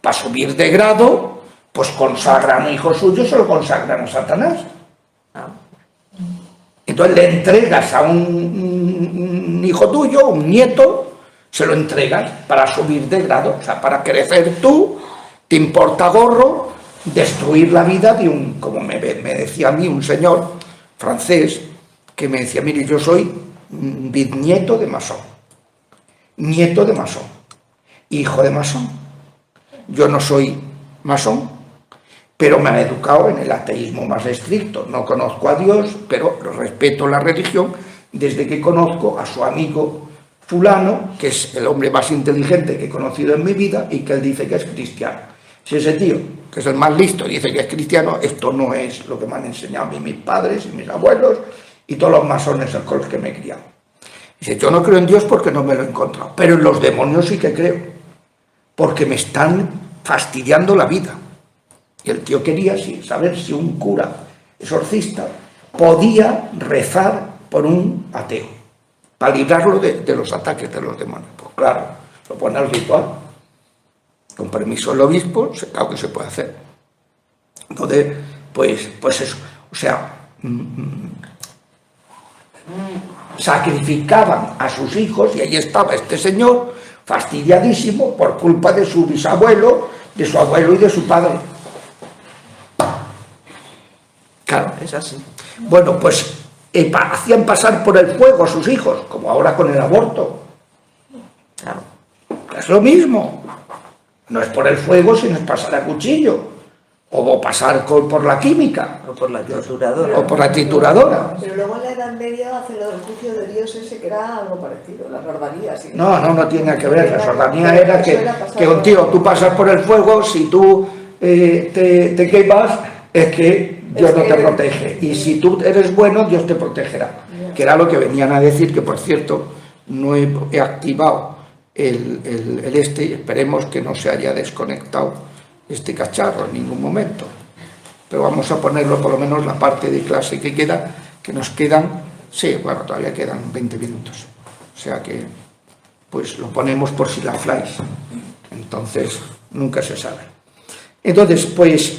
Para subir de grado, pues consagran a un hijo suyo, se lo consagran a Satanás. Entonces le entregas a un hijo tuyo, un nieto, se lo entregas para subir de grado, o sea, para crecer tú, te importa gorro destruir la vida de un, como me decía a mí un señor francés, que me decía, mire, yo soy bisnieto de masón, nieto de masón, hijo de masón. Yo no soy masón, pero me han educado en el ateísmo más estricto. No conozco a Dios, pero respeto la religión desde que conozco a su amigo fulano, que es el hombre más inteligente que he conocido en mi vida, y que él dice que es cristiano. Si ese tío, que es el más listo, dice que es cristiano, esto no es lo que me han enseñado a mí mis padres y mis abuelos y todos los masones con los que me he criado. Dice, yo no creo en Dios porque no me lo he encontrado, pero en los demonios sí que creo, porque me están fastidiando la vida. Y el tío quería saber si un cura exorcista podía rezar por un ateo, para librarlo de los ataques de los demonios. Pues claro, lo pone al ritual. Con permiso del obispo, claro que se puede hacer. Entonces, pues eso. O sea, sacrificaban a sus hijos, y ahí estaba este señor, fastidiadísimo por culpa de su bisabuelo, de su abuelo y de su padre. Claro, es así. Bueno, pues hacían pasar por el fuego a sus hijos, como ahora con el aborto. Claro, es lo mismo. No es por el fuego, sino es pasar a cuchillo, o pasar por la química, o por la trituradora. O por la trituradora. Pero luego en la Edad Media hace lo del juicio de Dios ese, que era algo parecido, las barbarías. No tiene nada que ver. La sordanía era que un tío, tú pasas por el fuego, si tú te quemas, es que Dios no te protege. Y si tú eres bueno, Dios te protegerá. Que era lo que venían a decir, que por cierto, no he activado el y esperemos que no se haya desconectado este cacharro en ningún momento, pero vamos a ponerlo por lo menos la parte de clase que queda, que nos quedan, sí, bueno, todavía quedan 20 minutos, o sea que pues lo ponemos por si la flies, entonces nunca se sabe. Entonces pues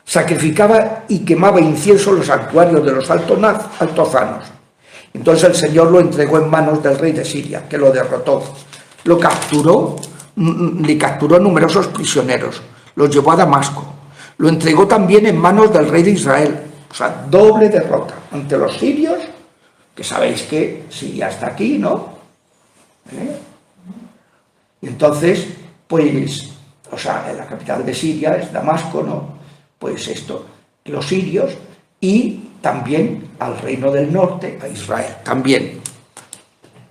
sacrificaba y quemaba incienso los santuarios de los altozanos. Entonces el Señor lo entregó en manos del rey de Siria, que lo derrotó. Lo capturó, le capturó numerosos prisioneros, los llevó a Damasco, lo entregó también en manos del rey de Israel. O sea, doble derrota ante los sirios, que sabéis que Siria está aquí, ¿no? Y entonces, pues, o sea, la capital de Siria es Damasco, ¿no? Pues esto, los sirios, y también al reino del norte, a Israel, también,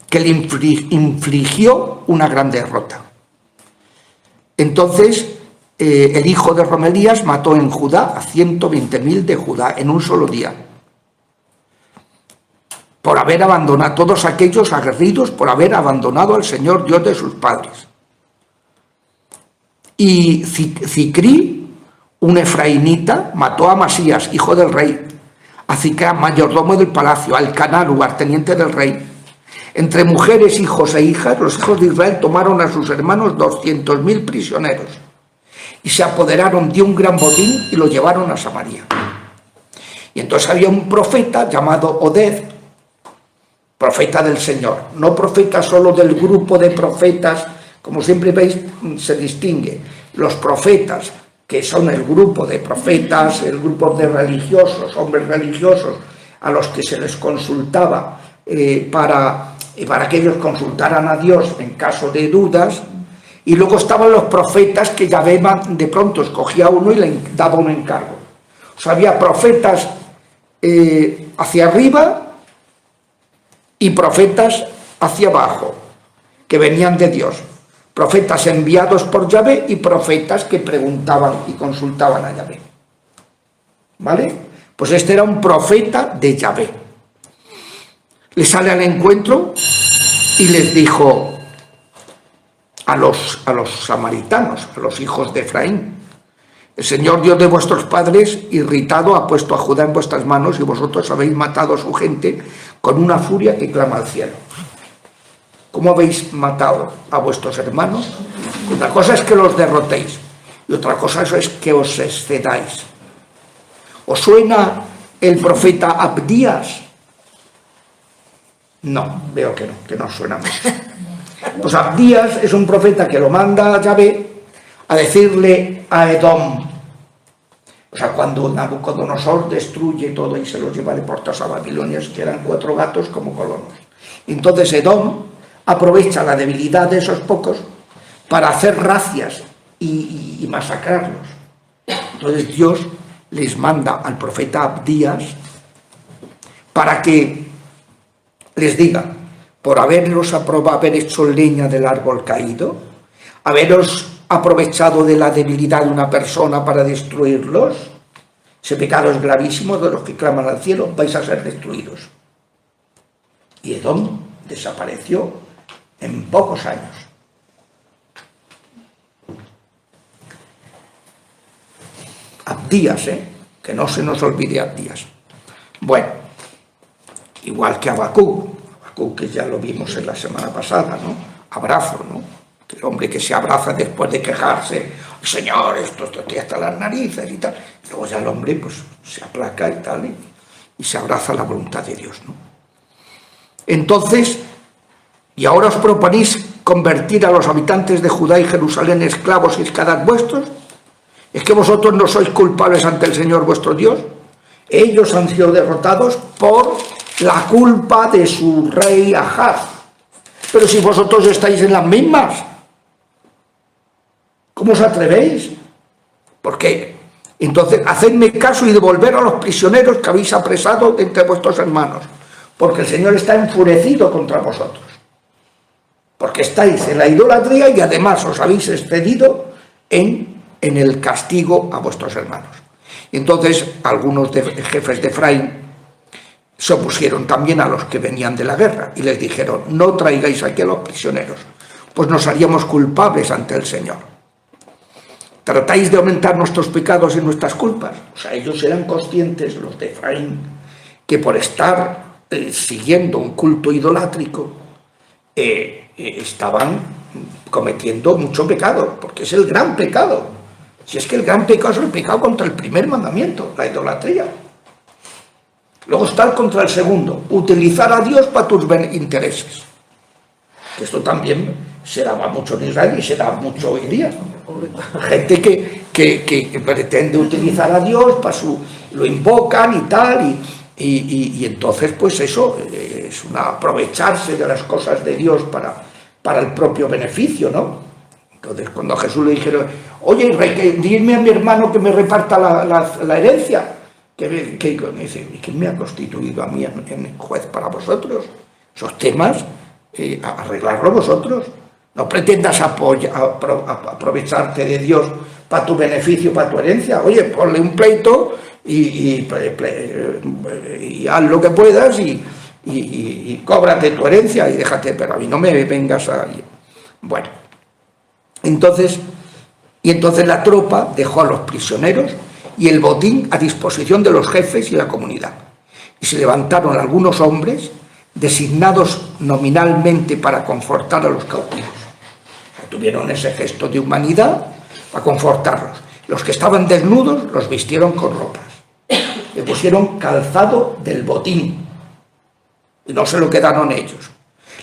que le infligió una gran derrota. Entonces, el hijo de Romelías mató en Judá a 120.000 de Judá en un solo día, por haber abandonado, todos aquellos aguerridos por haber abandonado al Señor Dios de sus padres. Y Zicrí, un efraínita, mató a Masías, hijo del rey, a Zicrán, mayordomo del palacio, al Elcaná, lugarteniente del rey. Entre mujeres, hijos e hijas, los hijos de Israel tomaron a sus hermanos 200.000 prisioneros y se apoderaron de un gran botín y lo llevaron a Samaria. Y entonces había un profeta llamado Oded, profeta del Señor, no profeta solo del grupo de profetas, como siempre veis, se distingue los profetas, que son el grupo de profetas, el grupo de religiosos, hombres religiosos, a los que se les consultaba para que ellos consultaran a Dios en caso de dudas, y luego estaban los profetas que Yahvé de pronto escogía a uno y le daba un encargo. O sea, había profetas hacia arriba y profetas hacia abajo, que venían de Dios. Profetas enviados por Yahvé y profetas que preguntaban y consultaban a Yahvé. ¿Vale? Pues este era un profeta de Yahvé. Le sale al encuentro y les dijo a los samaritanos, a los hijos de Efraín: el Señor Dios de vuestros padres, irritado, ha puesto a Judá en vuestras manos y vosotros habéis matado a su gente con una furia que clama al cielo. ¿Cómo habéis matado a vuestros hermanos? Una cosa es que los derrotéis y otra cosa es que os excedáis. ¿Os suena el profeta Abdías? No, veo que no suena mucho. Pues Abdías es un profeta que lo manda a Yahvé a decirle a Edom, o sea, cuando Nabucodonosor destruye todo y se los lleva de portas a Babilonia, que eran 4 gatos como colonos. Entonces Edom aprovecha la debilidad de esos pocos para hacer racias y masacrarlos. Entonces Dios les manda al profeta Abdías para que les diga: por haber hecho leña del árbol caído, haberos aprovechado de la debilidad de una persona para destruirlos, ese pecado es gravísimo, de los que claman al cielo vais a ser destruidos. Y Edom desapareció en pocos años. Abdías, que no se nos olvide Abdías. Bueno, igual que Habacuc, que ya lo vimos en la semana pasada, ¿no? Abrazo, ¿no? El hombre que se abraza después de quejarse: Señor, esto estoy hasta las narices y tal. Y luego ya el hombre pues se aplaca y tal, y se abraza la voluntad de Dios, ¿no? Entonces, ¿y ahora os proponéis convertir a los habitantes de Judá y Jerusalén en esclavos y esclavas vuestros? ¿Es que vosotros no sois culpables ante el Señor vuestro Dios? Ellos han sido derrotados por la culpa de su rey Ahaz. Pero si vosotros estáis en las mismas, ¿cómo os atrevéis? ¿Por qué? Entonces, hacedme caso y devolver a los prisioneros que habéis apresado entre vuestros hermanos, porque el Señor está enfurecido contra vosotros, porque estáis en la idolatría y además os habéis excedido en el castigo a vuestros hermanos. Y entonces algunos jefes de Efraín se opusieron también a los que venían de la guerra y les dijeron: no traigáis aquí a los prisioneros, pues nos haríamos culpables ante el Señor. ¿Tratáis de aumentar nuestros pecados y nuestras culpas? O sea, ellos eran conscientes, los de Efraín, que por estar siguiendo un culto idolátrico estaban cometiendo mucho pecado, porque es el gran pecado. Si es que el gran pecado es el pecado contra el primer mandamiento, la idolatría. Luego está el contra el segundo, utilizar a Dios para tus intereses. Esto también se daba mucho en Israel y se da mucho hoy en día. Gente que pretende utilizar a Dios para lo invocan y tal, y entonces pues eso es aprovecharse de las cosas de Dios para el propio beneficio, ¿no? Entonces cuando a Jesús le dijeron: oye, dime a mi hermano que me reparta la herencia, que dice: ¿y quién me ha constituido a mí en juez para vosotros? Esos temas, arreglarlo vosotros. No pretendas aprovecharte de Dios para tu beneficio, para tu herencia. Oye, ponle un pleito y haz lo que puedas y cóbrate tu herencia y déjate, pero a mí no me vengas a... Bueno, entonces la tropa dejó a los prisioneros y el botín a disposición de los jefes y la comunidad. Y se levantaron algunos hombres designados nominalmente para confortar a los cautivos. Tuvieron ese gesto de humanidad para confortarlos. Los que estaban desnudos los vistieron con ropas. Le pusieron calzado del botín y no se lo quedaron ellos.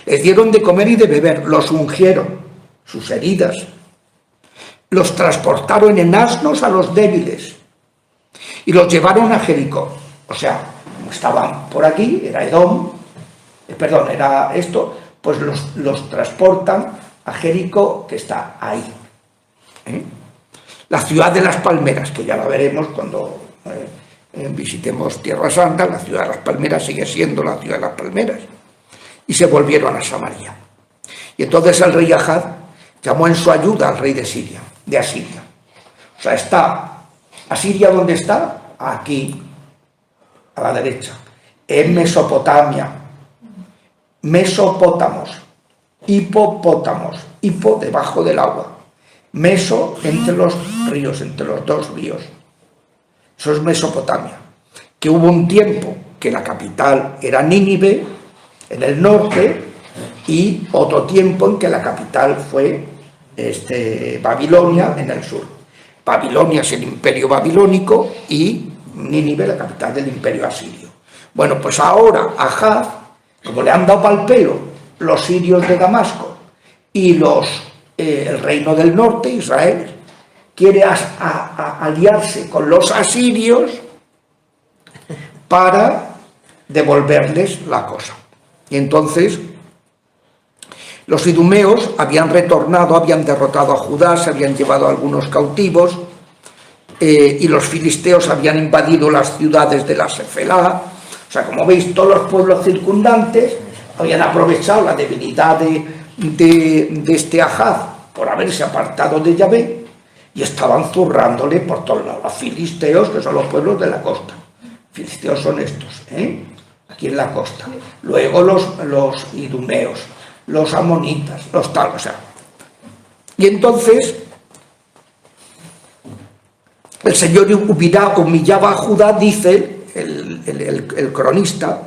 Les dieron de comer y de beber, los ungieron, sus heridas. Los transportaron en asnos a los débiles y los llevaron a Jericó. O sea, como estaban por aquí, era Edom, era esto, pues los transportan a Jericó, que está ahí. La ciudad de las palmeras, que ya la veremos cuando visitemos Tierra Santa. La ciudad de las palmeras sigue siendo la ciudad de las palmeras. Y se volvieron a Samaria. Y entonces el rey Ahaz llamó en su ayuda al rey de Asiria. O sea, está Asiria, ¿dónde está? Aquí, a la derecha, en Mesopotamia. Mesopótamos, hipopótamos, hipo debajo del agua, meso entre los ríos, entre los dos ríos. Eso es Mesopotamia. Que hubo un tiempo que la capital era Nínive, en el norte, y otro tiempo en que la capital fue Babilonia, en el sur. Babilonia es el imperio babilónico y Nínive la capital del imperio asirio. Bueno, pues ahora Ahaz, como le han dado pal pelo los sirios de Damasco y el reino del norte, Israel, quiere aliarse con los asirios para devolverles la cosa. Y entonces los idumeos habían retornado, habían derrotado a Judá, se habían llevado a algunos cautivos, y los filisteos habían invadido las ciudades de la Sefelá. O sea, como veis, todos los pueblos circundantes habían aprovechado la debilidad de este Ahaz por haberse apartado de Yahvé y estaban zurrándole por todos lados. Los filisteos, que son los pueblos de la costa. Filisteos son estos, aquí en la costa. Luego los idumeos, los amonitas, los tal, o sea. Y entonces el Señor humillaba a Judá, dice el cronista,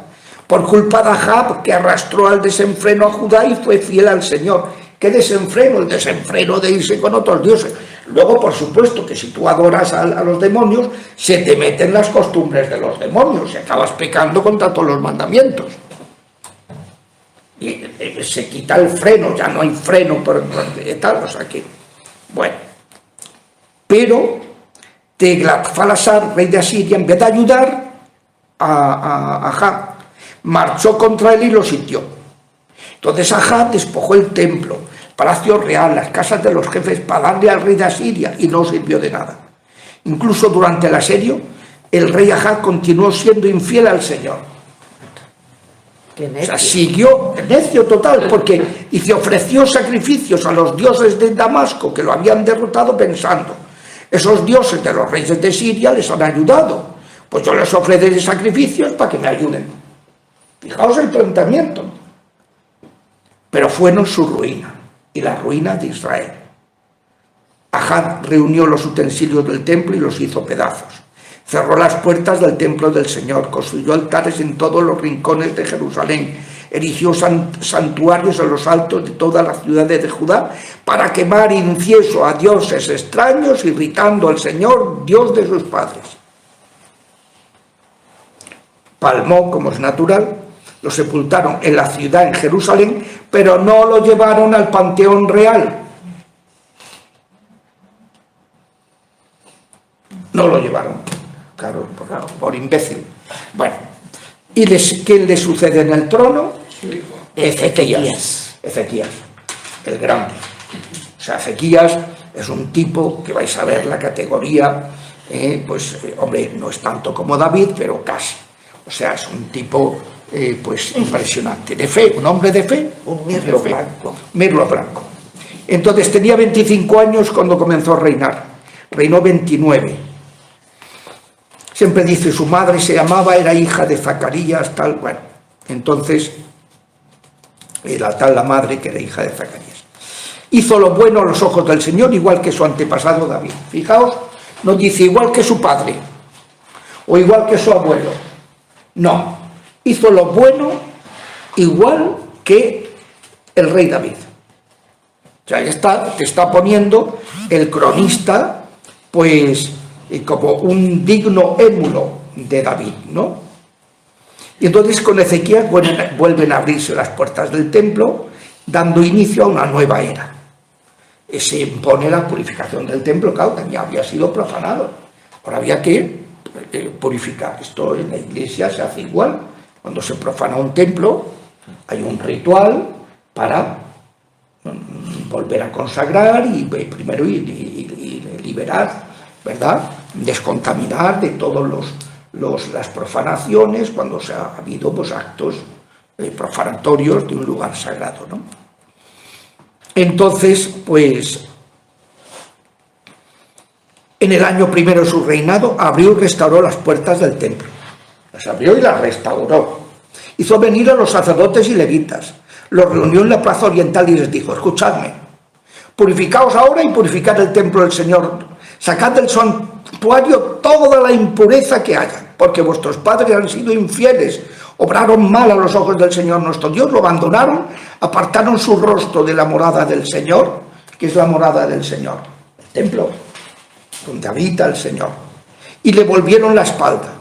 por culpa de Ahab, que arrastró al desenfreno a Judá y fue fiel al Señor. ¿Qué desenfreno? El desenfreno de irse con otros dioses. Luego, por supuesto, que si tú adoras a los demonios, se te meten las costumbres de los demonios y acabas pecando contra todos los mandamientos. Y se quita el freno, ya no hay freno por tal, o sea que, bueno. Pero Tiglat-Falesar, rey de Asiria, en vez de ayudar a Ahab, marchó contra él y lo sitió. Entonces Ahab despojó el templo, el palacio real, las casas de los jefes para darle al rey de Asiria y no sirvió de nada. Incluso durante el asedio, el rey Ahab continuó siendo infiel al Señor. O sea, siguió necio total, porque y se ofreció sacrificios a los dioses de Damasco que lo habían derrotado pensando: esos dioses de los reyes de Siria les han ayudado, pues yo les ofreceré sacrificios para que me ayuden. Fijaos el planteamiento. Pero fueron su ruina y la ruina de Israel. Ahab reunió los utensilios del templo y los hizo pedazos. Cerró las puertas del templo del Señor, construyó altares en todos los rincones de Jerusalén, erigió santuarios en los altos de todas las ciudades de Judá para quemar incienso a dioses extraños, irritando al Señor, Dios de sus padres. Palmó, como es natural, lo sepultaron en la ciudad, en Jerusalén, pero no lo llevaron al panteón real. No lo llevaron, claro, por imbécil. Bueno, ¿y quién le sucede en el trono? Ezequías, el grande. O sea, Ezequías es un tipo que vais a ver la categoría, hombre, no es tanto como David, pero casi. O sea, es un tipo, impresionante, de fe, un hombre de fe. Un mirlo blanco. Mirlo blanco. Entonces tenía 25 años cuando comenzó a reinar. reinó 29. Siempre dice, su madre se llamaba, era hija de Zacarías, tal, bueno. Entonces, era tal la madre que era hija de Zacarías. Hizo lo bueno a los ojos del Señor, igual que su antepasado David. Fijaos, no dice igual que su padre, o igual que su abuelo. No, hizo lo bueno igual que el rey David. O sea, te está poniendo el cronista, pues, como un digno émulo de David, ¿no? Y entonces con Ezequías vuelven a abrirse las puertas del templo, dando inicio a una nueva era. Se impone la purificación del templo, claro, también había sido profanado. Ahora había que purificar. Esto en la iglesia se hace igual. Cuando se profana un templo, hay un ritual para volver a consagrar y primero y liberar, ¿verdad? Descontaminar de todos las profanaciones cuando se ha habido pues, actos profanatorios de un lugar sagrado, ¿no? Entonces, pues, en el año primero de su reinado, abrió y restauró las puertas del templo. Las abrió y las restauró. Hizo venir a los sacerdotes y levitas. Los reunió en la plaza oriental y les dijo, escuchadme, purificaos ahora y purificad el templo del Señor. Sacad del santuario toda la impureza que haya, porque vuestros padres han sido infieles, obraron mal a los ojos del Señor nuestro Dios, lo abandonaron, apartaron su rostro de la morada del Señor, que es la morada del Señor, el templo donde habita el Señor, y le volvieron la espalda.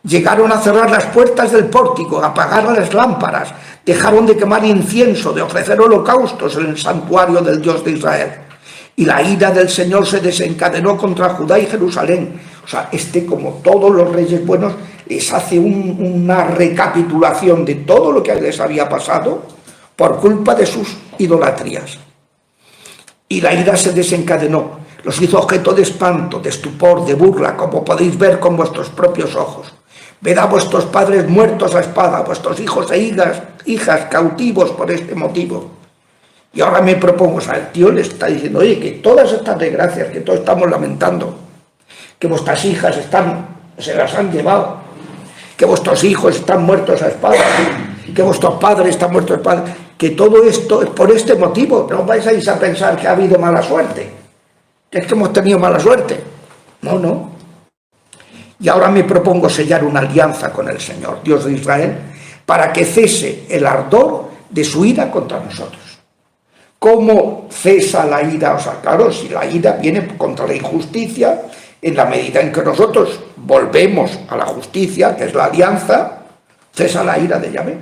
Llegaron a cerrar las puertas del pórtico, a apagar las lámparas, dejaron de quemar incienso, de ofrecer holocaustos en el santuario del Dios de Israel. Y la ira del Señor se desencadenó contra Judá y Jerusalén. O sea, como todos los reyes buenos, les hace una recapitulación de todo lo que les había pasado por culpa de sus idolatrías. Y la ira se desencadenó, los hizo objeto de espanto, de estupor, de burla, como podéis ver con vuestros propios ojos. Ved a vuestros padres muertos a espada, a vuestros hijos e hijas cautivos por este motivo. Y ahora me propongo, o sea, el tío le está diciendo, oye, que todas estas desgracias que todos estamos lamentando, que vuestras hijas se las han llevado, que vuestros hijos están muertos a espada, que vuestros padres están muertos a espada, que todo esto es por este motivo. No vais a ir a pensar que ha habido mala suerte, que es que hemos tenido mala suerte. No, no. Y ahora me propongo sellar una alianza con el Señor, Dios de Israel, para que cese el ardor de su ira contra nosotros. ¿Cómo cesa la ira? O sea, claro, si la ira viene contra la injusticia, en la medida en que nosotros volvemos a la justicia, que es la alianza, cesa la ira de Yahvé.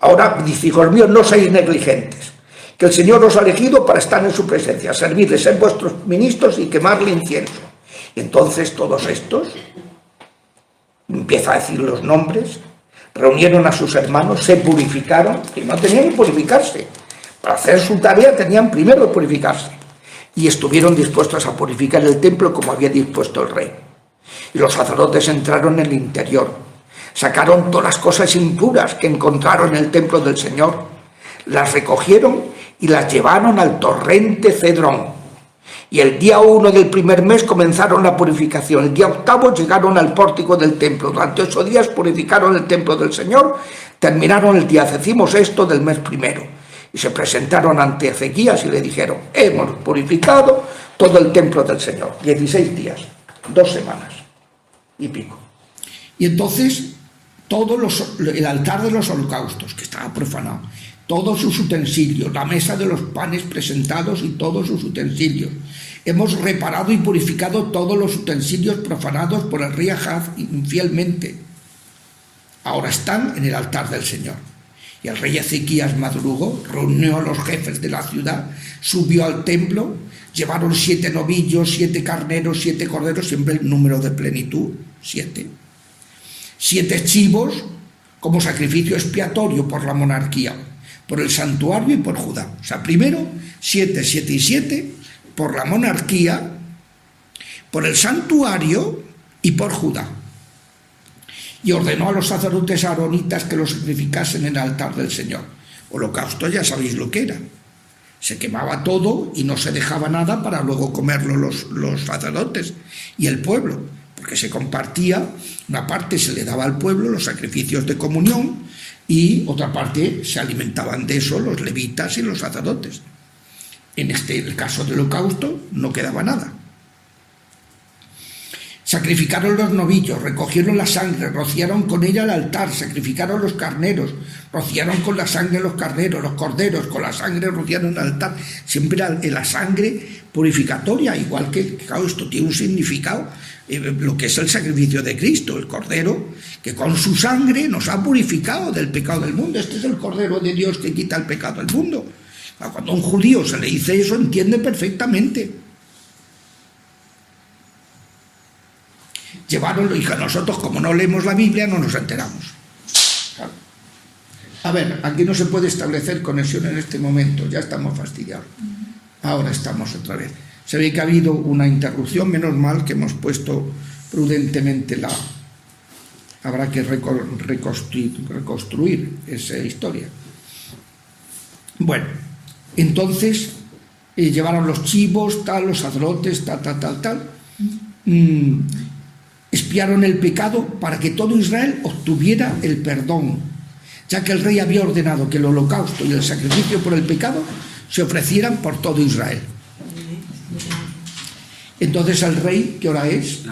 Ahora, dice, hijos míos, no seáis negligentes, que el Señor os ha elegido para estar en su presencia, servirle, ser vuestros ministros y quemarle incienso. Y entonces todos estos, empieza a decir los nombres, reunieron a sus hermanos, se purificaron, y no tenían que purificarse. Para hacer su tarea tenían primero que purificarse. Y estuvieron dispuestos a purificar el templo como había dispuesto el rey. Y los sacerdotes entraron en el interior, sacaron todas las cosas impuras que encontraron en el templo del Señor, las recogieron y las llevaron al torrente Cedrón. Y el día 1 del primer mes comenzaron la purificación. El día 8 llegaron al pórtico del templo. Durante 8 días purificaron el templo del Señor. Terminaron el día 16º del mes primero. Y se presentaron ante Ezequías y le dijeron, hemos purificado todo el templo del Señor. 16 días, 2 semanas y pico. Y entonces el altar de los holocaustos, que estaba profanado, todos sus utensilios, la mesa de los panes presentados y todos sus utensilios. Hemos reparado y purificado todos los utensilios profanados por el rey Ahaz infielmente. Ahora están en el altar del Señor. Y el rey Ezequías madrugó, reunió a los jefes de la ciudad, subió al templo, llevaron 7 novillos, 7 carneros, 7 corderos, siempre el número de plenitud, 7. 7 chivos como sacrificio expiatorio por la monarquía, por el santuario y por Judá. O sea, primero 7, 7 y 7 por la monarquía, por el santuario y por Judá. Y ordenó a los sacerdotes aaronitas que lo sacrificasen en el altar del Señor. Holocausto ya sabéis lo que era. Se quemaba todo y no se dejaba nada para luego comerlo los sacerdotes y el pueblo, porque se compartía, una parte se le daba al pueblo, los sacrificios de comunión, y otra parte se alimentaban de eso los levitas y los sacerdotes. En el caso del holocausto no quedaba nada. Sacrificaron los novillos, recogieron la sangre, rociaron con ella el altar, sacrificaron los carneros, rociaron con la sangre los carneros, los corderos, con la sangre rociaron el altar. Siempre la sangre purificatoria, igual que, claro, esto tiene un significado, lo que es el sacrificio de Cristo, el cordero, que con su sangre nos ha purificado del pecado del mundo. Este es el cordero de Dios que quita el pecado del mundo. Cuando a un judío se le dice eso, entiende perfectamente. Llevaronlo, y nosotros, como no leemos la Biblia, no nos enteramos. Claro. A ver, aquí no se puede establecer conexión en este momento, ya estamos fastidiados. Ahora estamos otra vez. Se ve que ha habido una interrupción, menos mal que hemos puesto prudentemente habrá que reconstruir esa historia. Bueno, entonces llevaron los chivos, los sacerdotes, tal. Espiaron el pecado para que todo Israel obtuviera el perdón, ya que el rey había ordenado que el holocausto y el sacrificio por el pecado se ofrecieran por todo Israel. Entonces el rey, ¿qué hora es?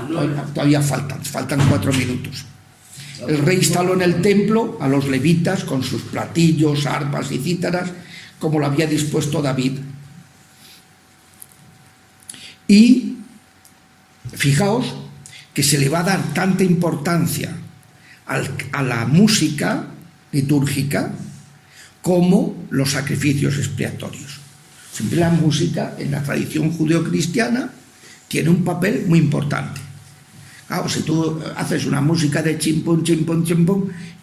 Todavía faltan 4 minutos. El rey instaló en el templo a los levitas con sus platillos, arpas y cítaras, como lo había dispuesto David. Y fijaos que se le va a dar tanta importancia a la música litúrgica como los sacrificios expiatorios. Siempre la música, en la tradición judeocristiana, tiene un papel muy importante. Claro, si tú haces una música de chimpón,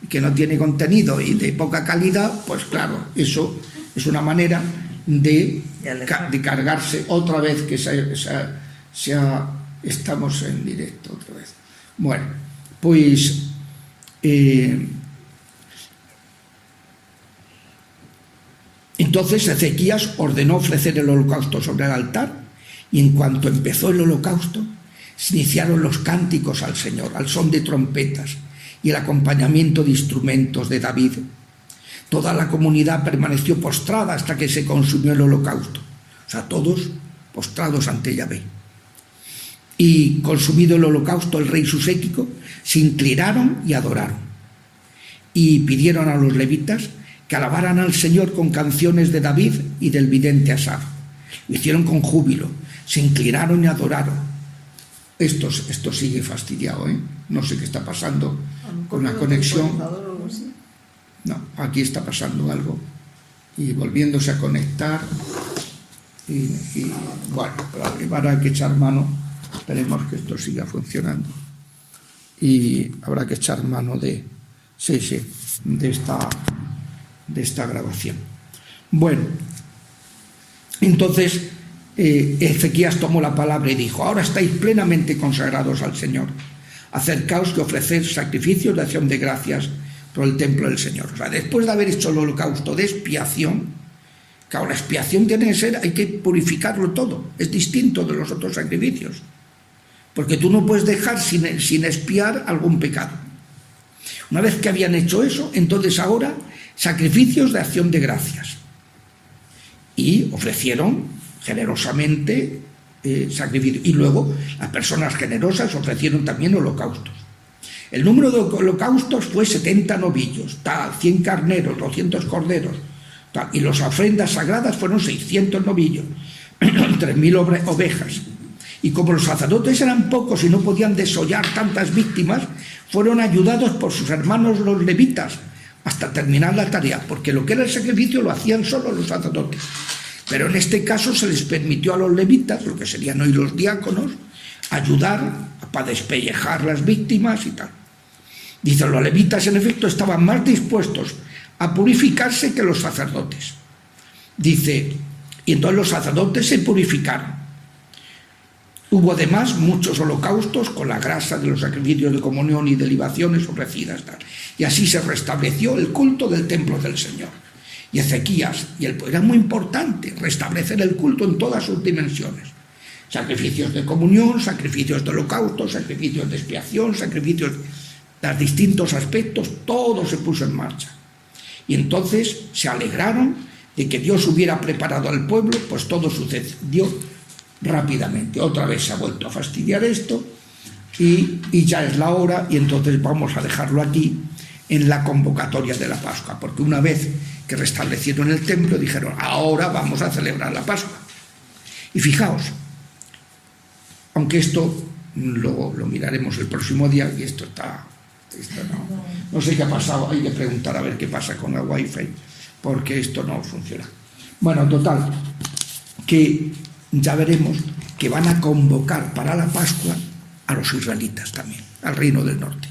que no tiene contenido y de poca calidad, pues claro, eso es una manera de cargarse otra vez que estamos en directo otra vez. Bueno, pues entonces Ezequías ordenó ofrecer el holocausto sobre el altar, y en cuanto empezó el holocausto se iniciaron los cánticos al Señor, al son de trompetas y el acompañamiento de instrumentos de David. Toda la comunidad permaneció postrada hasta que se consumió el holocausto. O sea, todos postrados ante Yahvé. Y consumido el holocausto, el rey y su séquito se inclinaron y adoraron. Y pidieron a los levitas que alabaran al Señor con canciones de David y del vidente Asaf. Lo hicieron con júbilo, se inclinaron y adoraron. Esto sigue fastidiado, ¿eh? No sé qué está pasando con la conexión. No, aquí está pasando algo. Y volviéndose a conectar. Y bueno, pero habrá que echar mano. Esperemos que esto siga funcionando. Y habrá que echar mano de esta grabación. Bueno, entonces Ezequías tomó la palabra y dijo: ahora estáis plenamente consagrados al Señor. Acercaos que ofrecer sacrificios de acción de gracias por el templo del Señor. O sea, después de haber hecho el holocausto de expiación, claro, la expiación tiene que ser, hay que purificarlo todo. Es distinto de los otros sacrificios. Porque tú no puedes dejar sin expiar algún pecado. Una vez que habían hecho eso, entonces ahora sacrificios de acción de gracias. Y ofrecieron generosamente sacrificios. Y luego las personas generosas ofrecieron también holocaustos. El número de holocaustos fue 70 novillos, 100 carneros, 200 corderos, y las ofrendas sagradas fueron 600 novillos, 3.000 ovejas. Y como los sacerdotes eran pocos y no podían desollar tantas víctimas, fueron ayudados por sus hermanos los levitas hasta terminar la tarea, porque lo que era el sacrificio lo hacían solo los sacerdotes. Pero en este caso se les permitió a los levitas, lo que serían hoy los diáconos, ayudar para despellejar las víctimas y tal. Dice, los levitas en efecto estaban más dispuestos a purificarse que los sacerdotes. Dice, y entonces los sacerdotes se purificaron. Hubo además muchos holocaustos con la grasa de los sacrificios de comunión y de libaciones ofrecidas. Y así se restableció el culto del templo del Señor. y Ezequías, y era muy importante restablecer el culto en todas sus dimensiones. Sacrificios de comunión, sacrificios de holocausto, sacrificios de expiación, sacrificios de los distintos aspectos, todo se puso en marcha. Y entonces se alegraron de que Dios hubiera preparado al pueblo, pues todo sucedió rápidamente. Otra vez se ha vuelto a fastidiar esto y ya es la hora, y entonces vamos a dejarlo aquí en la convocatoria de la Pascua, porque una vez que restablecieron el templo dijeron, ahora vamos a celebrar la Pascua. Y fijaos, aunque esto lo miraremos el próximo día, y esto no sé qué ha pasado, hay que preguntar a ver qué pasa con la Wi-Fi, porque esto no funciona. Bueno, total, que ya veremos que van a convocar para la Pascua a los israelitas también, al reino del norte,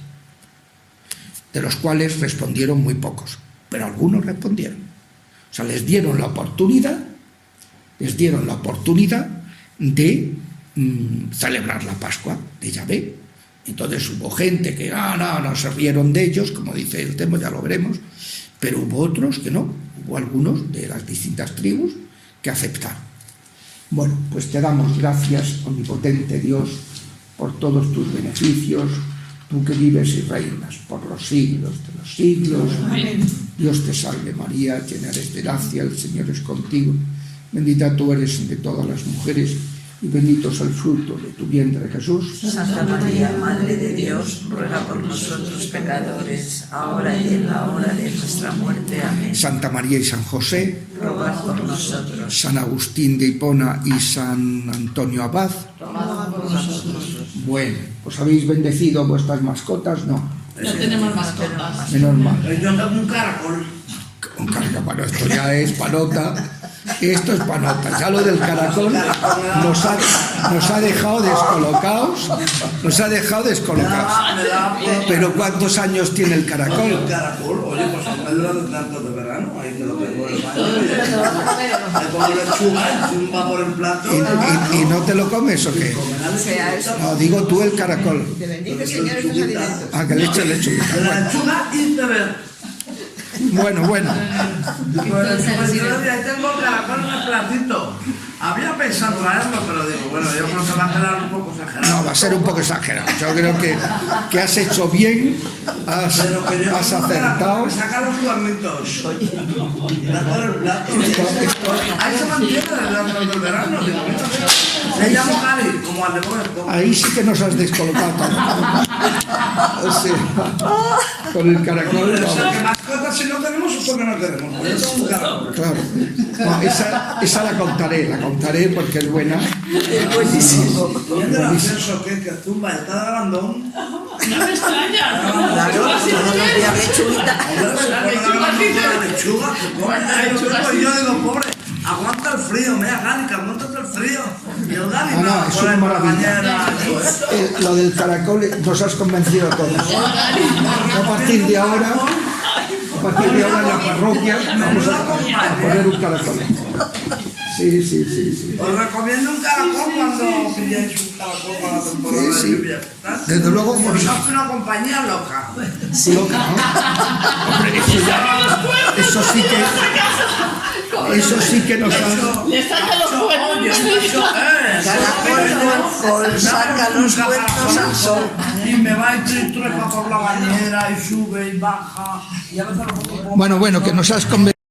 de los cuales respondieron muy pocos, pero algunos respondieron. O sea, les dieron la oportunidad de celebrar la Pascua de Yahvé. Entonces hubo gente que no se rieron de ellos, como dice el tema, ya lo veremos, pero hubo otros que no, hubo algunos de las distintas tribus que aceptaron. Bueno, pues te damos gracias, omnipotente Dios, por todos tus beneficios, tú que vives y reinas por los siglos de los siglos. Amén. Dios te salve María, llena eres de gracia, el Señor es contigo, bendita tú eres entre todas las mujeres, y bendito es el fruto de tu vientre, Jesús. Santa María, Madre de Dios, ruega por nosotros pecadores, ahora y en la hora de nuestra muerte. Amén. Santa María y San José, ruega por nosotros. San Agustín de Hipona y San Antonio Abad, ruega por nosotros. Bueno, ¿os habéis bendecido vuestras mascotas? No. No tenemos mascotas. Menos mal. Yo tengo un caracol. Un caracol, bueno, esto ya es panota. Esto es panota. Ya lo del caracol nos ha dejado descolocados. Pero ¿cuántos años tiene el caracol? El caracol, oye, pues me dura de tanto de verano. Ahí te lo tengo en el baño. Le pongo lechuga, zumba por el plato. ¿Y no te lo comes o qué? No, digo tú el caracol. Te bendice, Señor, estos alimentos. Ah, que le eche lechuga. De la lechuga y beber. Bueno. Pues yo ahí tengo el caracol en el platito. Había pensado traerlo, pero digo, bueno, yo creo que va a quedar un poco exagerado. No, va a ser un poco exagerado. Yo creo que has hecho bien, has acertado. Me saca los cuernitos. Y le hago el plato. Ahí se mantiene desde el verano. Se llama Cali, como al de Puerto. Ahí sí que nos has descolocado todo. O sea, con el caracol. Pero que mascotas si no tenemos o porque no tenemos. Yo tengo un caracol. Claro. No, esa la contaré porque es buena. Es buenísimo. Y el del ascenso que zumba está de grandón. No me extraña. Claro, todos los días lechuguita. La lechuga, que come la lechuga. Y yo digo, pobre, aguanta el frío, mira, Gani, que aguantas el frío. Y el Gani No, es una maravilla. Lo del caracol nos has convencido a todos. A partir de ahora en la parroquia vamos a poner un caracol. Sí. Os recomiendo un caracol cuando pilláis un caracol para la temporada Sí. de lluvia. Desde luego, Os hace una compañía loca. sí, loca, ¿no? Hombre, eso sí que nos ha... Le saca los cuernos. Caracol, saca los cuernos al sol. Y me va y trepa por la bañera y sube y baja. Y a veces lo pongo. Bueno, que nos has convencido.